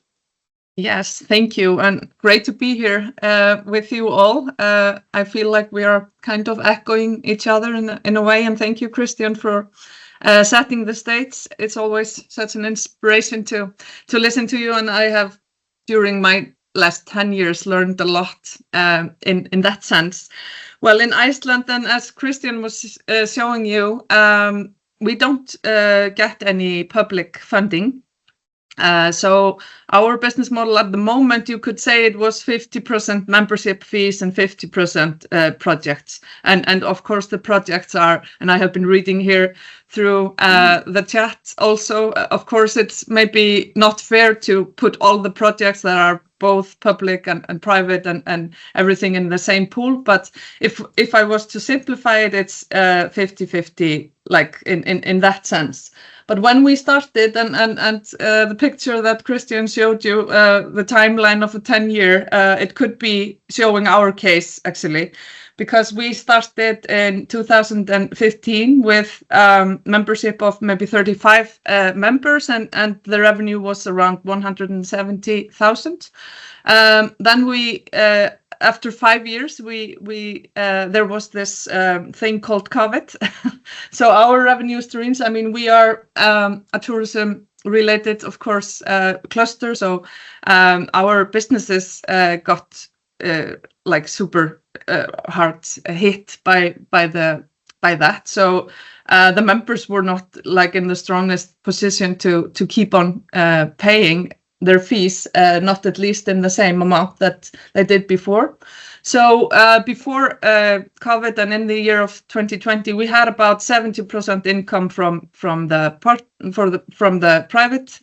Yes, thank you, and great to be here with you all. I feel like we are kind of echoing each other in a way, and thank you, Christian, for setting the stage. It's always such an inspiration to listen to you, and I have, during my last 10 years, learned a lot in that sense. Well, in Iceland, then, as Christian was showing you, we don't get any public funding. So our business model at the moment, you could say it was 50% membership fees and 50% projects. And of course the projects are, and I have been reading here through the chat also, of course it's maybe not fair to put all the projects that are both public and private and everything in the same pool. But if I was to simplify it, it's 50-50, like in that sense. But when we started, and the picture that Christian showed you, the timeline of a 10-year, it could be showing our case, actually. because we started in 2015 with membership of maybe 35 members, and the revenue was around 170,000. Then we after 5 years, there was this thing called COVID. So our revenue streams, I mean, we are a tourism related, of course, cluster. So our businesses got like super hard hit by that. So the members were not like in the strongest position to keep on paying their fees, not at least in the same amount that they did before. So before COVID and in the year of 2020, we had about 70% income from the private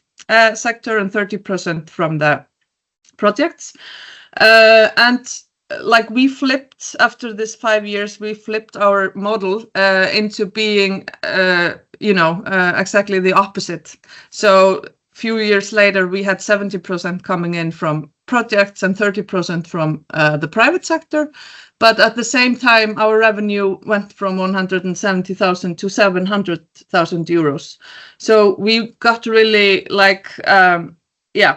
sector and 30% from the projects. And like we flipped after this 5 years, we flipped our model into being, exactly the opposite. So few years later, we had 70% coming in from projects and 30% from the private sector. But at the same time, our revenue went from 170,000 to 700,000 euros. So we got really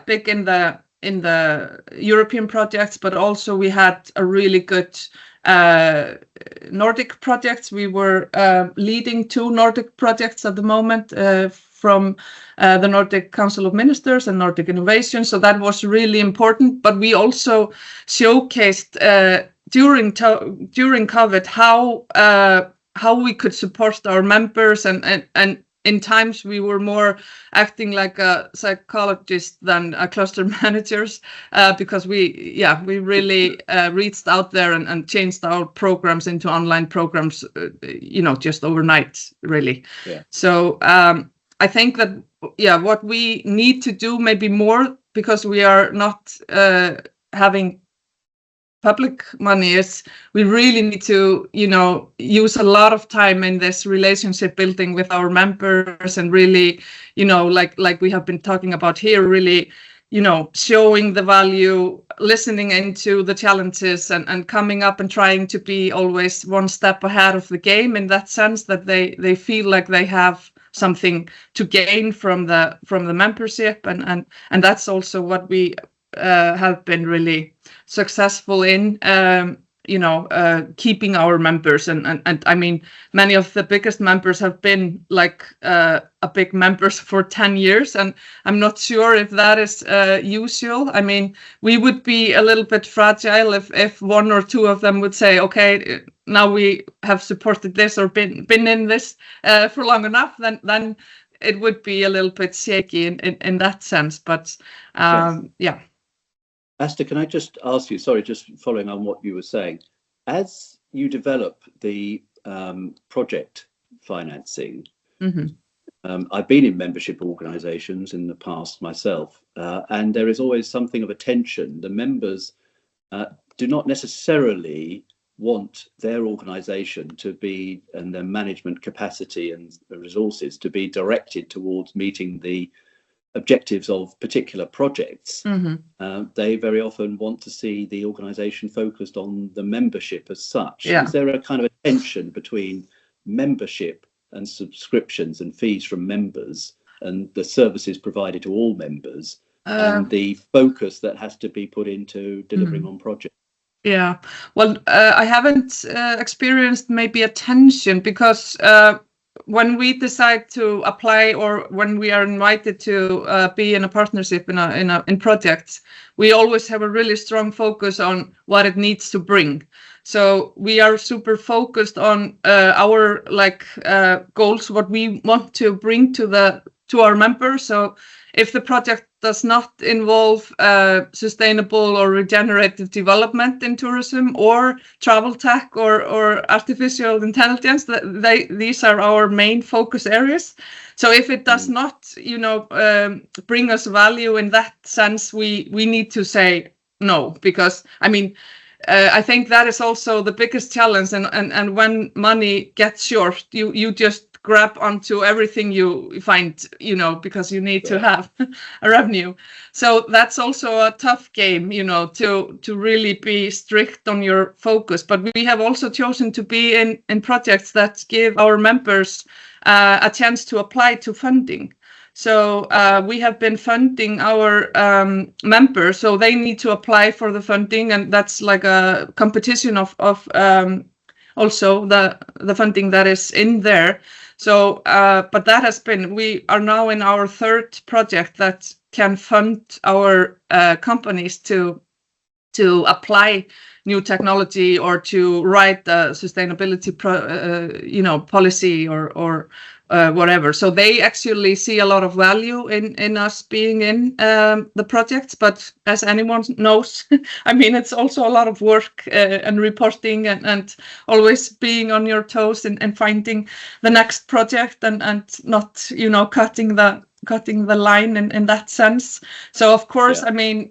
big in the European projects, but also we had a really good Nordic projects. We were leading 2 Nordic projects at the moment from the Nordic Council of Ministers and Nordic Innovation. So that was really important. But we also showcased during COVID how we could support our members, and in times we were more acting like a psychologist than a cluster managers, because we really reached out there and changed our programs into online programs, just overnight, really. Yeah. So I think that, what we need to do maybe more, because we are not having public money, is we really need to, use a lot of time in this relationship building with our members, and really, like we have been talking about here, really, showing the value, listening into the challenges, and coming up and trying to be always one step ahead of the game, in that sense that they feel like they have something to gain from the membership, and that's also what we have been really successful in, keeping our members, and I mean, many of the biggest members have been like a big members for 10 years, and I'm not sure if that is usual. I mean, we would be a little bit fragile if 1 or 2 of them would say, okay, now we have supported this or been in this for long enough, then it would be a little bit shaky in that sense. But yes. Asta, can I just ask you, sorry, just following on what you were saying, as you develop the project financing, I've been in membership organisations in the past myself, and there is always something of a tension. The members do not necessarily want their organisation to be, and their management capacity and resources to be directed towards meeting the objectives of particular projects. They very often want to see the organisation focused on the membership as such. Is there a kind of a tension between membership and subscriptions and fees from members and the services provided to all members, and the focus that has to be put into delivering on projects? Yeah, well, I haven't experienced maybe a tension, because when we decide to apply, or when we are invited to be in a partnership in projects, we always have a really strong focus on what it needs to bring. So we are super focused on our goals, what we want to bring to our members. So if the project does not involve sustainable or regenerative development in tourism, or travel tech, or artificial intelligence, these are our main focus areas. So if it does not, bring us value in that sense, we need to say no, because I mean, I think that is also the biggest challenge. And when money gets short, you just grab onto everything you find, because you need to have a revenue. So that's also a tough game, to really be strict on your focus. But we have also chosen to be in projects that give our members a chance to apply to funding. So we have been funding our members, so they need to apply for the funding, and that's like a competition of also the funding that is in there. So, but that has been, we are now in our third project that can fund our companies to apply new technology or to write the sustainability policy or whatever. So they actually see a lot of value in us being in the projects. But as anyone knows, I mean, it's also a lot of work and reporting and always being on your toes and finding the next project and not, cutting the line in that sense. So of course, I mean,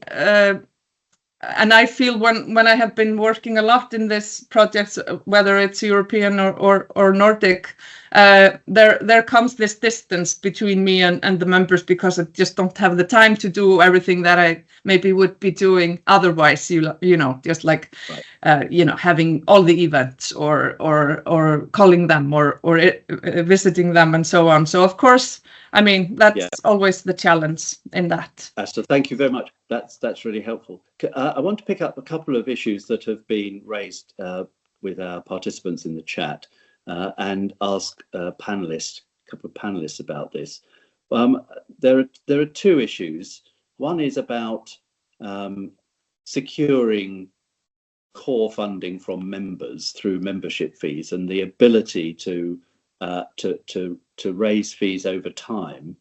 and I feel when I have been working a lot in this project, whether it's European or Nordic, there comes this distance between me and the members, because I just don't have the time to do everything that I maybe would be doing otherwise. Just like having all the events or calling them or visiting them and so on. So of course, I mean, that's always the challenge in that. Asta, thank you very much. That's really helpful. I want to pick up a couple of issues that have been raised with our participants in the chat and ask a couple of panelists about this. There are two issues. One is about securing core funding from members through membership fees and the ability to raise fees over time,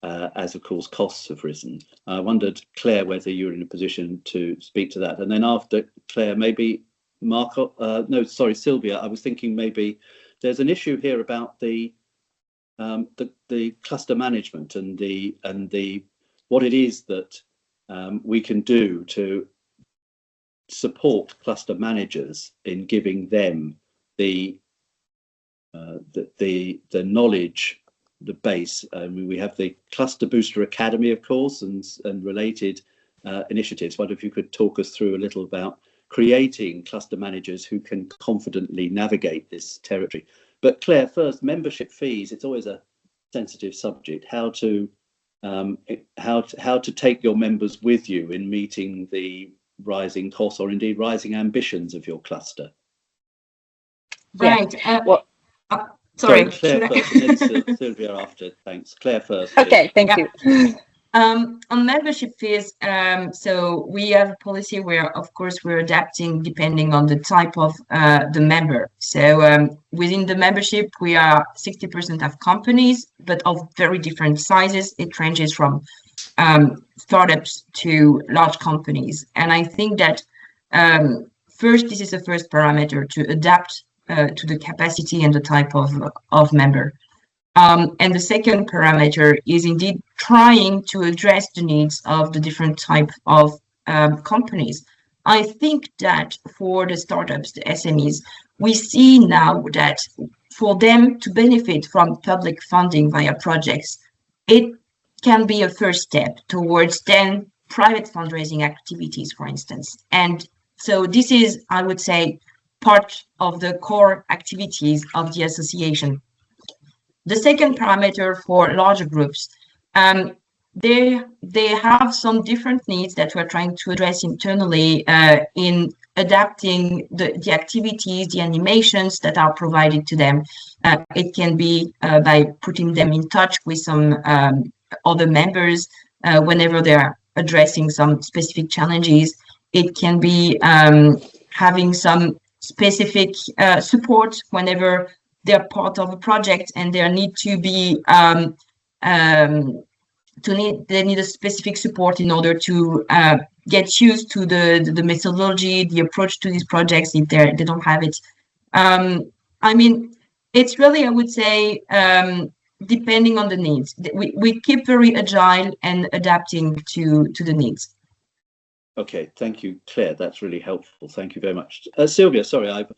as of course costs have risen. I wondered, Claire, whether you're in a position to speak to that. And then after Claire, maybe Sylvia, I was thinking maybe there's an issue here about the cluster management and the what it is that we can do to support cluster managers in giving them the knowledge, the base. We have the Cluster Booster Academy, of course, and related initiatives. Wonder if you could talk us through a little about creating cluster managers who can confidently navigate this territory. But Claire, first, membership fees. It's always a sensitive subject. How to take your members with you in meeting the rising costs or indeed rising ambitions of your cluster. Right. Sorry, Claire first, and then Sylvia after. Thanks. Claire first. Okay, thank you. On membership fees, so we have a policy where, of course, we're adapting depending on the type of the member. So within the membership, we are 60% of companies, but of very different sizes. It ranges from startups to large companies. And I think that first, this is the first parameter to adapt to the capacity and the type of member. And the second parameter is indeed trying to address the needs of the different type of companies. I think that for the startups, the SMEs, we see now that for them to benefit from public funding via projects, it can be a first step towards then private fundraising activities, for instance. And so this is, I would say, part of the core activities of the association. The second parameter for larger groups, they have some different needs that we're trying to address internally in adapting the activities, the animations that are provided to them. It can be by putting them in touch with some other members whenever they're addressing some specific challenges. It can be having some specific support whenever they're part of a project and they need to be they need a specific support in order to get used to the methodology, the approach to these projects if they don't have it. I mean, it's really, I would say, depending on the needs. We keep very agile and adapting to the needs. Okay, thank you, Claire. That's really helpful. Thank you very much. Sylvia, sorry, I've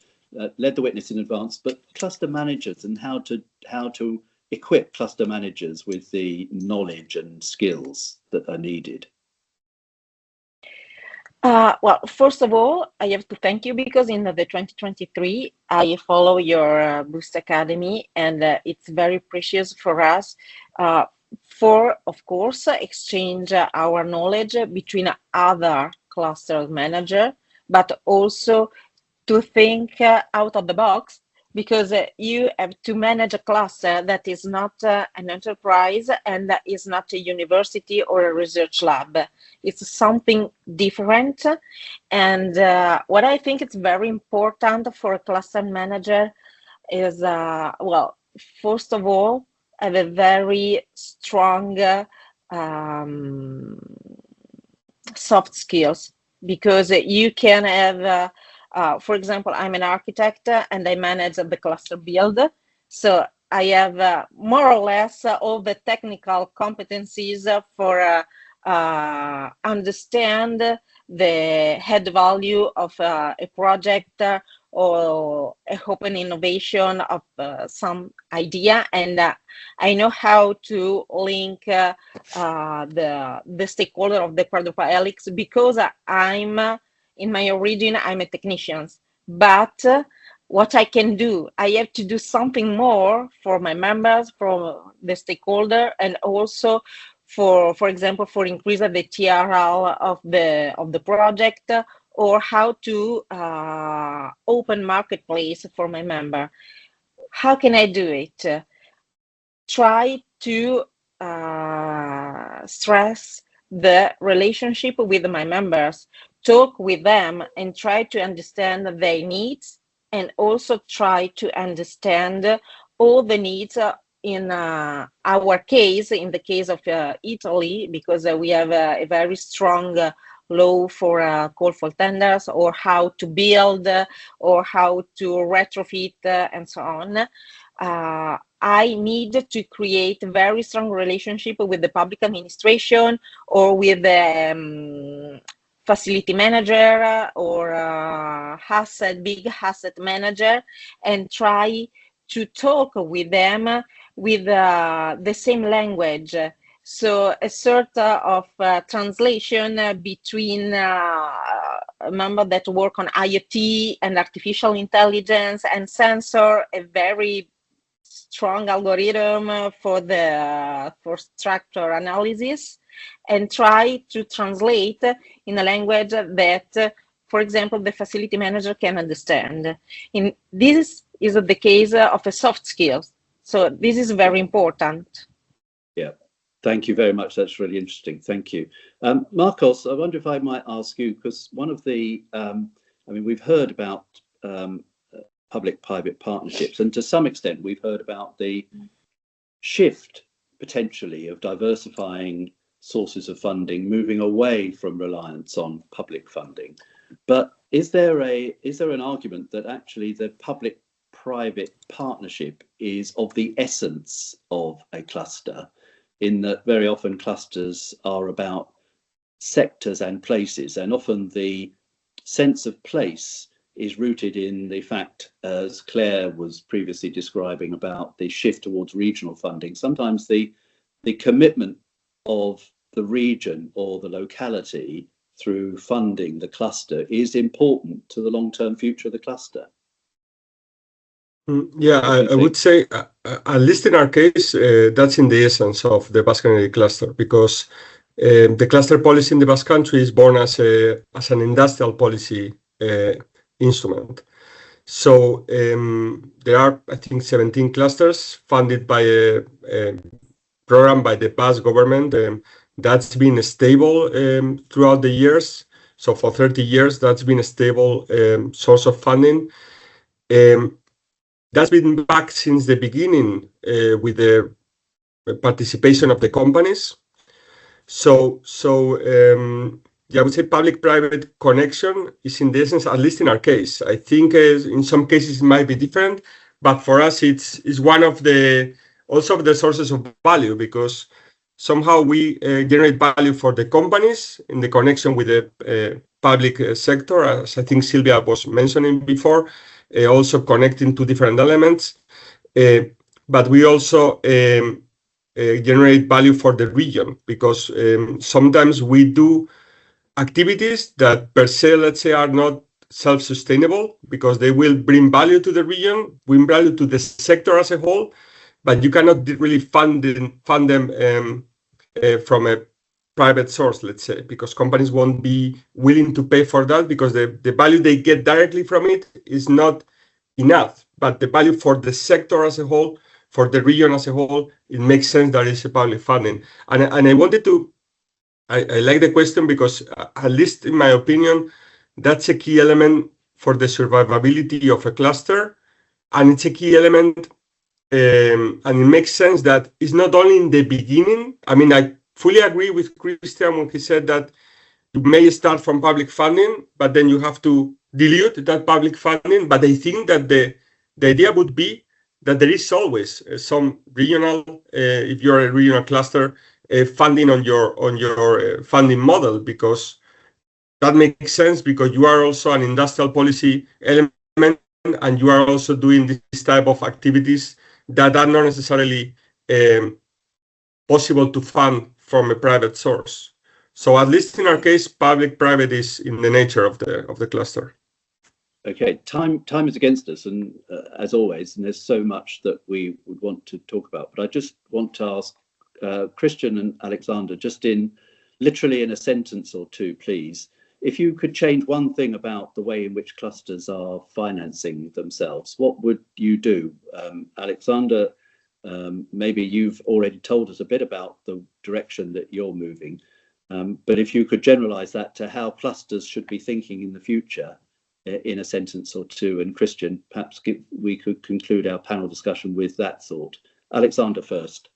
led the witness in advance, but cluster managers and how to how to equip cluster managers with the knowledge and skills that are needed? Well, first of all, I have to thank you because in the 2023, I follow your Boost Academy, and it's very precious for us for, of course, exchange our knowledge between other cluster manager, but also to think out of the box, because you have to manage a cluster that is not an enterprise and that is not a university or a research lab. It's something different. And what I think is very important for a cluster manager is, well, first of all, have a very strong soft skills, because you can have for example, I'm an architect and I manage the cluster build. So I have more or less all the technical competencies for understand the head value of a project or a open innovation of some idea. And I know how to link the stakeholder of the quadruple helix, because I'm in my origin, I'm a technician, but what I can do, I have to do something more for my members, for the stakeholder, and also for example, for increase of the TRL of the project, or how to open marketplace for my member. How can I do it? Try to stress the relationship with my members, talk with them and try to understand their needs, and also try to understand all the needs in our case, in the case of Italy, because we have a very strong law for call for tenders, or how to build, or how to retrofit, and so on. I need to create a very strong relationship with the public administration, or with the facility manager, or big asset manager, and try to talk with them with the same language. So a sort of translation between members that work on IoT and artificial intelligence and sensor, a very strong algorithm for structure analysis, and try to translate in a language that, for example, the facility manager can understand. This is the case of a soft skills. So this is very important. Yeah, thank you very much. That's really interesting. Thank you. Marcos, I wonder if I might ask you, because one of the, I mean, we've heard about public-private partnerships, and to some extent we've heard about the shift potentially of diversifying sources of funding, moving away from reliance on public funding. But is there an argument that actually the public-private partnership is of the essence of a cluster, in that very often clusters are about sectors and places, and often the sense of place is rooted in the fact, as Claire was previously describing, about the shift towards regional funding. Sometimes the commitment of the region or the locality through funding the cluster is important to the long-term future of the cluster. Yeah, I would say, at least in our case, that's in the essence of the Basque Country cluster, because the cluster policy in the Basque Country is born as an industrial policy instrument. So there are, I think, 17 clusters funded by a program by the Basque government. That's been stable throughout the years. So for 30 years, that's been a stable source of funding. That's been back since the beginning with the participation of the companies. So yeah, I would say public-private connection is in the essence, at least in our case. I think in some cases it might be different, but for us it's one of the also of the sources of value, because somehow we generate value for the companies in the connection with the public sector, as I think Silvia was mentioning before, also connecting to different elements. but we also generate value for the region, because sometimes we do activities that per se, let's say, are not self-sustainable, because they will bring value to the region, bring value to the sector as a whole, but you cannot really fund them from a private source, let's say, because companies won't be willing to pay for that, because the value they get directly from it is not enough. But the value for the sector as a whole, for the region as a whole, it makes sense that it's a public funding. And I wanted to, I like the question, because at least in my opinion, that's a key element for the survivability of a cluster. And it's a key element, and it makes sense that it's not only in the beginning. I mean, I fully agree with Christian when he said that you may start from public funding, but then you have to dilute that public funding. But I think that the idea would be that there is always some regional, if you're a regional cluster, funding on your funding model, because that makes sense, because you are also an industrial policy element, and you are also doing this type of activities that are not necessarily possible to fund from a private source. So at least in our case, public-private is in the nature of the cluster. Okay, time is against us, and as always, and there's so much that we would want to talk about. But I just want to ask Christian and Alexander, just literally in a sentence or two, please, if you could change one thing about the way in which clusters are financing themselves, what would you do? Alexander, maybe you've already told us a bit about the direction that you're moving, but if you could generalize that to how clusters should be thinking in the future in a sentence or two. And Christian, perhaps we could conclude our panel discussion with that thought. Alexander first.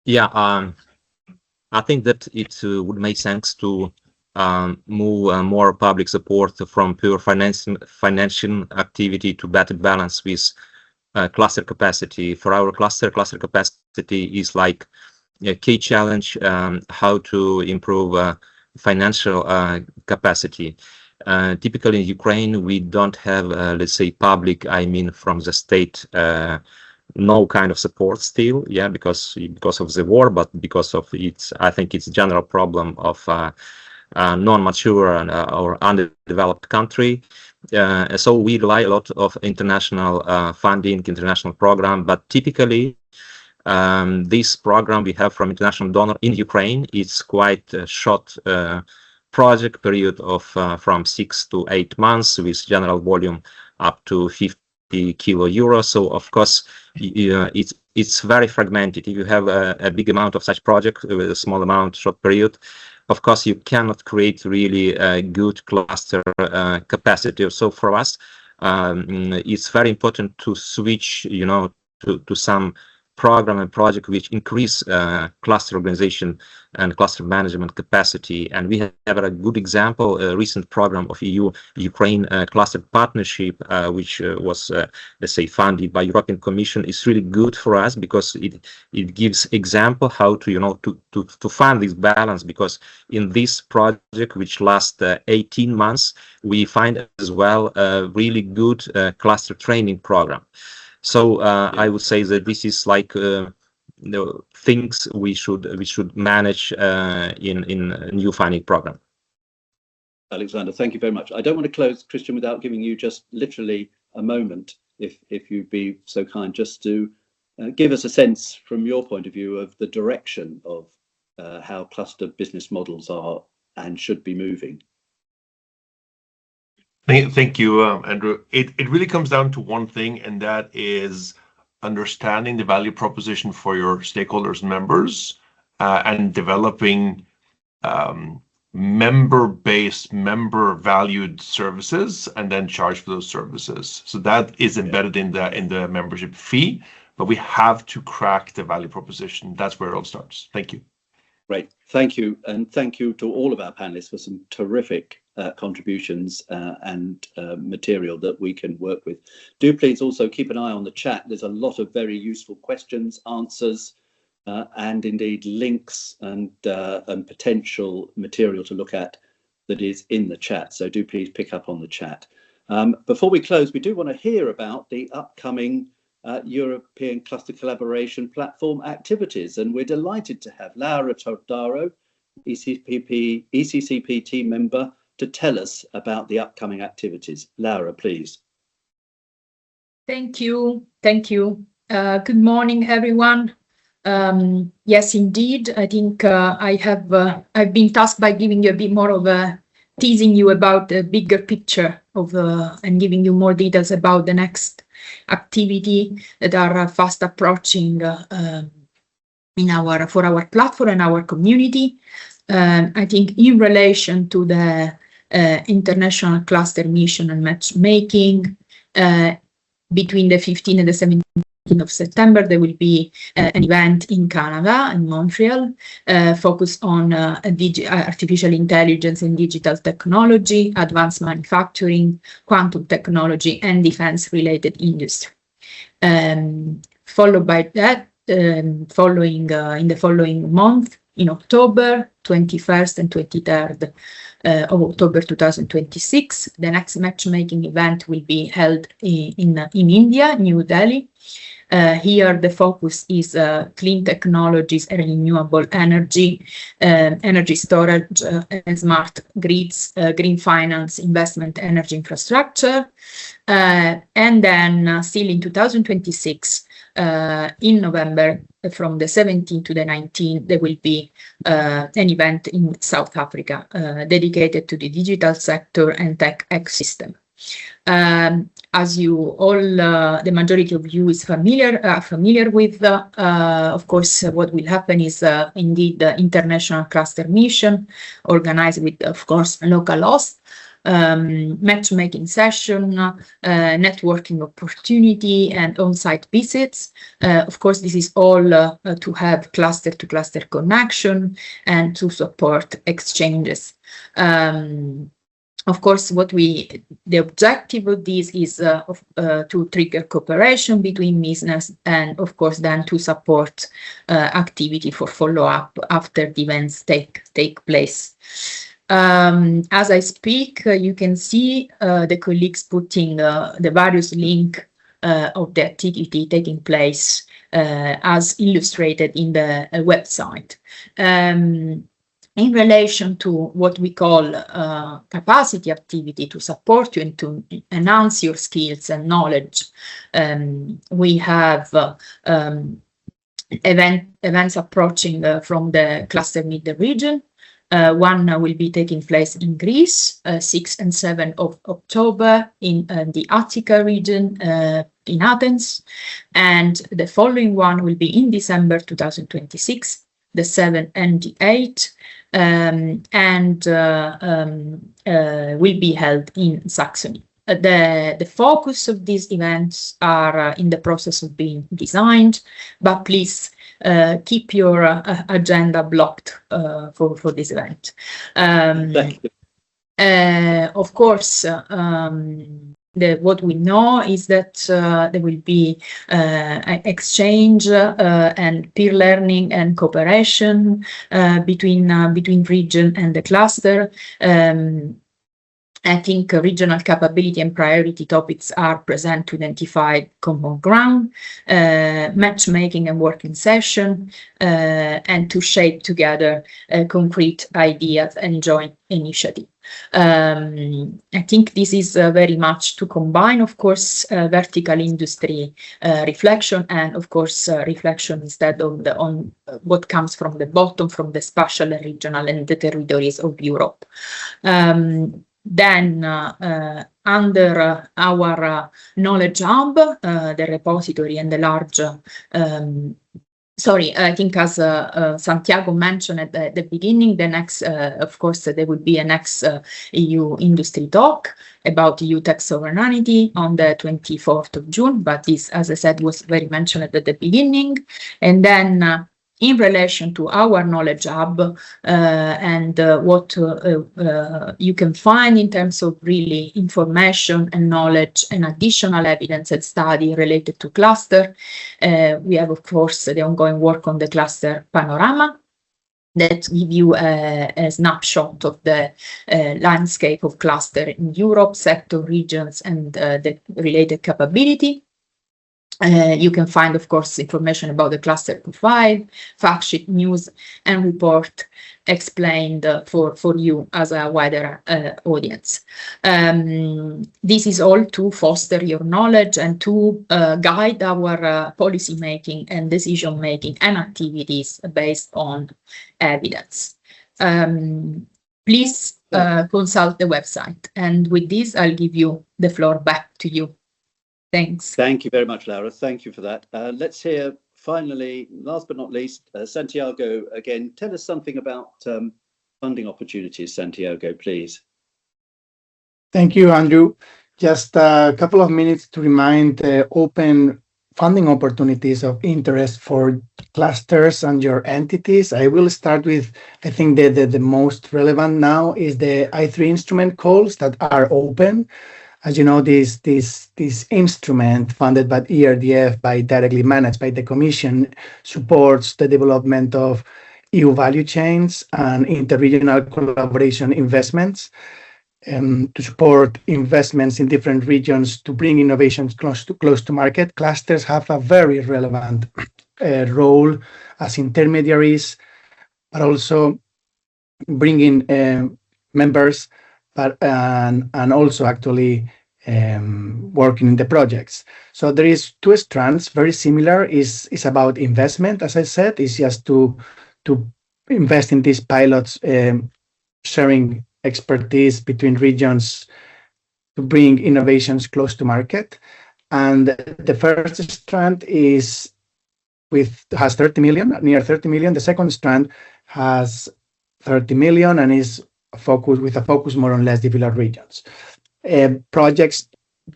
Yeah, I think that it would make sense to move more public support from pure financial activity to better balance with cluster capacity. For our cluster capacity is like a key challenge, how to improve financial capacity. Typically in Ukraine, we don't have, let's say, public, I mean, from the state, no kind of support still, yeah, because of the war, but because of its, I think it's a general problem of non-mature or underdeveloped country. So we rely a lot of international funding, international program, but typically this program we have from international donor in Ukraine, it's quite a short project period of from 6 to 8 months with general volume up to 50 kilo euros. So of course it's very fragmented. If you have a big amount of such project with a small amount short period, of course you cannot create really a good cluster capacity. So for us it's very important to switch, you know, to some program and project which increase cluster organization and cluster management capacity. And we have a good example, a recent program of EU-Ukraine cluster partnership, which was, let's say, funded by European Commission. Is really good for us because it gives example how to, you know, to find this balance, because in this project, which lasts 18 months, we find as well a really good cluster training program. So I would say that this is like the things we should manage in a new funding program. Alexander, thank you very much. I don't want to close, Christian, without giving you just literally a moment, if you'd be so kind, just to give us a sense from your point of view of the direction of how cluster business models are and should be moving. Thank you, Andrew. It really comes down to one thing, and that is understanding the value proposition for your stakeholders and members, and developing member-based, member-valued services, and then charge for those services. So that is embedded in the membership fee, but we have to crack the value proposition. That's where it all starts. Thank you. Great, thank you, and thank you to all of our panelists for some terrific contributions and material that we can work with. Do please also keep an eye on the chat. There's a lot of very useful questions, answers, and indeed links and potential material to look at that is in the chat. So do please pick up on the chat. Before we close, we do want to hear about the upcoming European Cluster Collaboration Platform activities, and we're delighted to have Laura Tordaro, ECCP team member, to tell us about the upcoming activities. Laura, please. Thank you. Thank you. Good morning, everyone. Yes, indeed. I think I've been tasked by giving you a bit more of a teasing you about the bigger picture of and giving you more details about the next activity that are fast approaching for our platform and our community. I think in relation to the international cluster mission and matchmaking, between the 15th and the 17th of September, there will be an event in Canada, in Montreal, focused on artificial intelligence and digital technology, advanced manufacturing, quantum technology, and defense-related industry. Followed by that, in the following month, in October 21st and 23rd of October 2026, the next matchmaking event will be held in India, New Delhi. Here the focus is clean technologies and renewable energy, energy storage and smart grids, green finance, investment, energy infrastructure. And then still in 2026, in November, from the 17th to the 19th, there will be an event in South Africa dedicated to the digital sector and tech ecosystem. As you all, the majority of you is familiar with, of course, what will happen is indeed the international cluster mission organized with, of course, local hosts. Matchmaking session, networking opportunity, and on-site visits. Of course, this is all to have cluster-to-cluster connection and to support exchanges. Of course, the objective of this is to trigger cooperation between business and, of course, then to support activity for follow-up after the events take place. As I speak, you can see the colleagues putting the various links of the activity taking place as illustrated in the website. In relation to what we call capacity activity to support you and to enhance your skills and knowledge, we have events approaching from the cluster mid region. One will be taking place in Greece, 6th and 7th of October in the Attica region in Athens. And the following one will be in December 2026, the 7th and the 8th, and will be held in Saxony. The focus of these events are in the process of being designed, but please keep your agenda blocked for this event. Of course, what we know is that there will be exchange and peer learning and cooperation between region and the cluster. I think regional capability and priority topics are present to identify common ground, matchmaking and working session, and to shape together concrete ideas and joint initiative. I think this is very much to combine, of course, vertical industry reflection and, of course, reflection instead on what comes from the bottom, from the spatial and regional and the territories of Europe. Then, under our knowledge hub, the repository and the large, I think as Santiago mentioned at the beginning, the next, of course, there will be a next EU industry talk about EU tech sovereignty on the 24th of June, but this, as I said, was very mentioned at the beginning. And then, in relation to our knowledge hub and what you can find in terms of really information and knowledge and additional evidence and study related to cluster, we have, of course, the ongoing work on the cluster panorama, that give you a snapshot of the landscape of cluster in Europe, sector, regions, and the related capability. You can find, of course, information about the cluster profile, fact sheet, news, and report explained for you as a wider audience. This is all to foster your knowledge and to guide our policy making and decision making and activities based on evidence. Please consult the website. And with this, I'll give you the floor back to you. Thanks. Thank you very much, Laura. Thank you for that. Let's hear, finally, last but not least, Santiago again. Tell us something about funding opportunities, Santiago, please. Thank you, Andrew. Just a couple of minutes to remind open funding opportunities of interest for clusters and your entities. I will start with, I think the most relevant now is the I3 instrument calls that are open. As you know, this instrument funded by ERDF, directly managed by the Commission, supports the development of EU value chains and interregional collaboration investments to support investments in different regions to bring innovations close to market. Clusters have a very relevant role as intermediaries, but also bringing members, and also actually working in the projects. So there is two strands, very similar. Is about investment, as I said, is just to invest in these pilots, sharing expertise between regions to bring innovations close to market. And the first strand has 30 million, near 30 million. The second strand has 30 million and is with a focus more on less developed regions. Projects,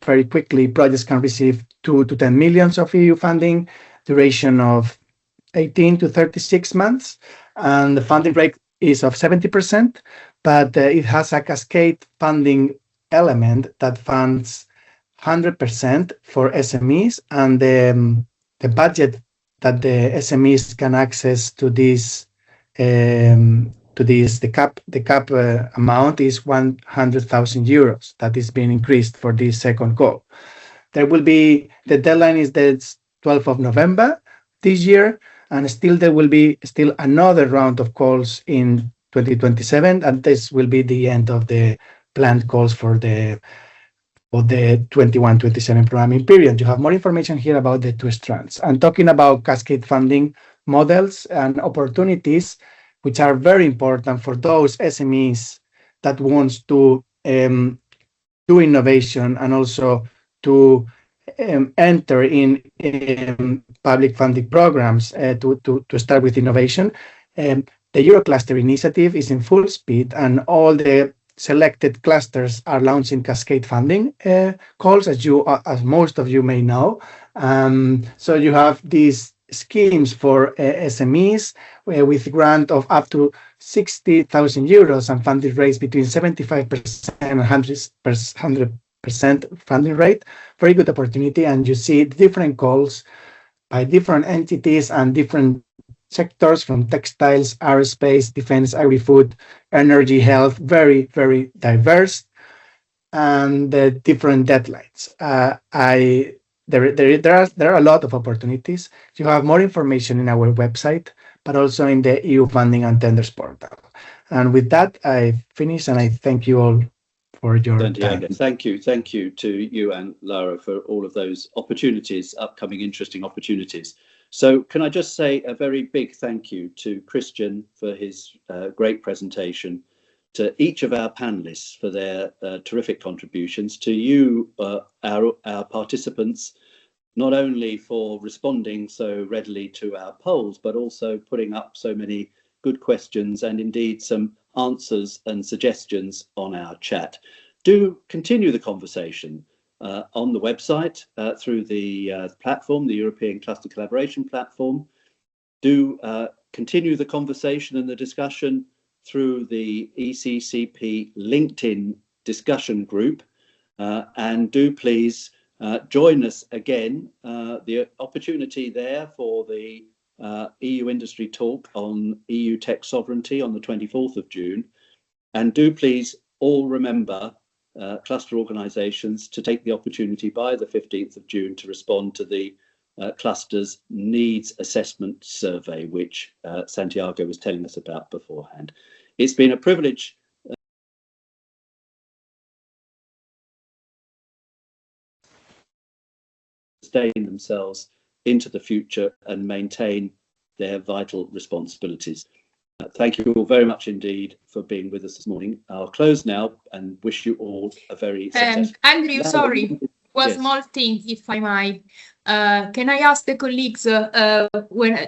very quickly, projects can receive 2 to 10 million of EU funding, duration of 18 to 36 months, and the funding rate is of 70%, but it has a cascade funding element that funds 100% for SMEs, and the budget that the SMEs can access to this the cap amount is 100,000 euros. That is being increased for this second call. The deadline is the 12th of November this year, and there will be another round of calls in 2027, and this will be the end of the planned calls for the 21-27 programming period. You have more information here about the two strands. And talking about cascade funding models and opportunities, which are very important for those SMEs that wants to do innovation and also to enter in public funding programs to start with innovation. The Eurocluster initiative is in full speed, and all the selected clusters are launching cascade funding calls, as most of you may know. So you have these schemes for SMEs with grant of up to 60,000 euros and funding rates between 75% and 100% funding rate. Very good opportunity, and you see different calls by different entities and different sectors, from textiles, aerospace, defense, agri-food, energy, health, very, very diverse, and different deadlines. There are a lot of opportunities. You have more information in our website, but also in the EU funding and tenders portal. And with that, I finish, and I thank you all for your time. Thank you to you and Laura for all of those opportunities, upcoming interesting opportunities. So can I just say a very big thank you to Christian for his great presentation, to each of our panelists for their terrific contributions, to you, our participants, not only for responding so readily to our polls, but also putting up so many good questions and indeed some answers and suggestions on our chat. Do continue the conversation on the website through the platform, the European Cluster Collaboration Platform. Do continue the conversation and the discussion through the ECCP LinkedIn discussion group, and do please join us again. The opportunity there for the EU Industry Talk on EU tech sovereignty on the 24th of June. And do please all remember, cluster organisations, to take the opportunity by the 15th of June to respond to the cluster's needs assessment survey, which Santiago was telling us about beforehand. It's been a privilege sustain themselves into the future and maintain their vital responsibilities. Thank you all very much indeed for being with us this morning. I'll close now and wish you all a very successful... Andrew, sorry, one Yes. small thing, if I might. Can I ask the colleagues to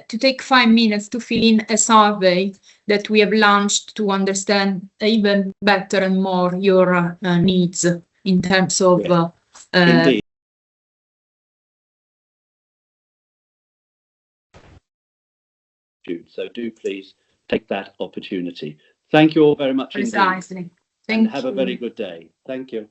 take 5 minutes to fill in a survey that we have launched to understand even better and more your needs in terms of... Indeed. So do please take that opportunity. Thank you all very much indeed. Precisely. And have a very good day. Thank you.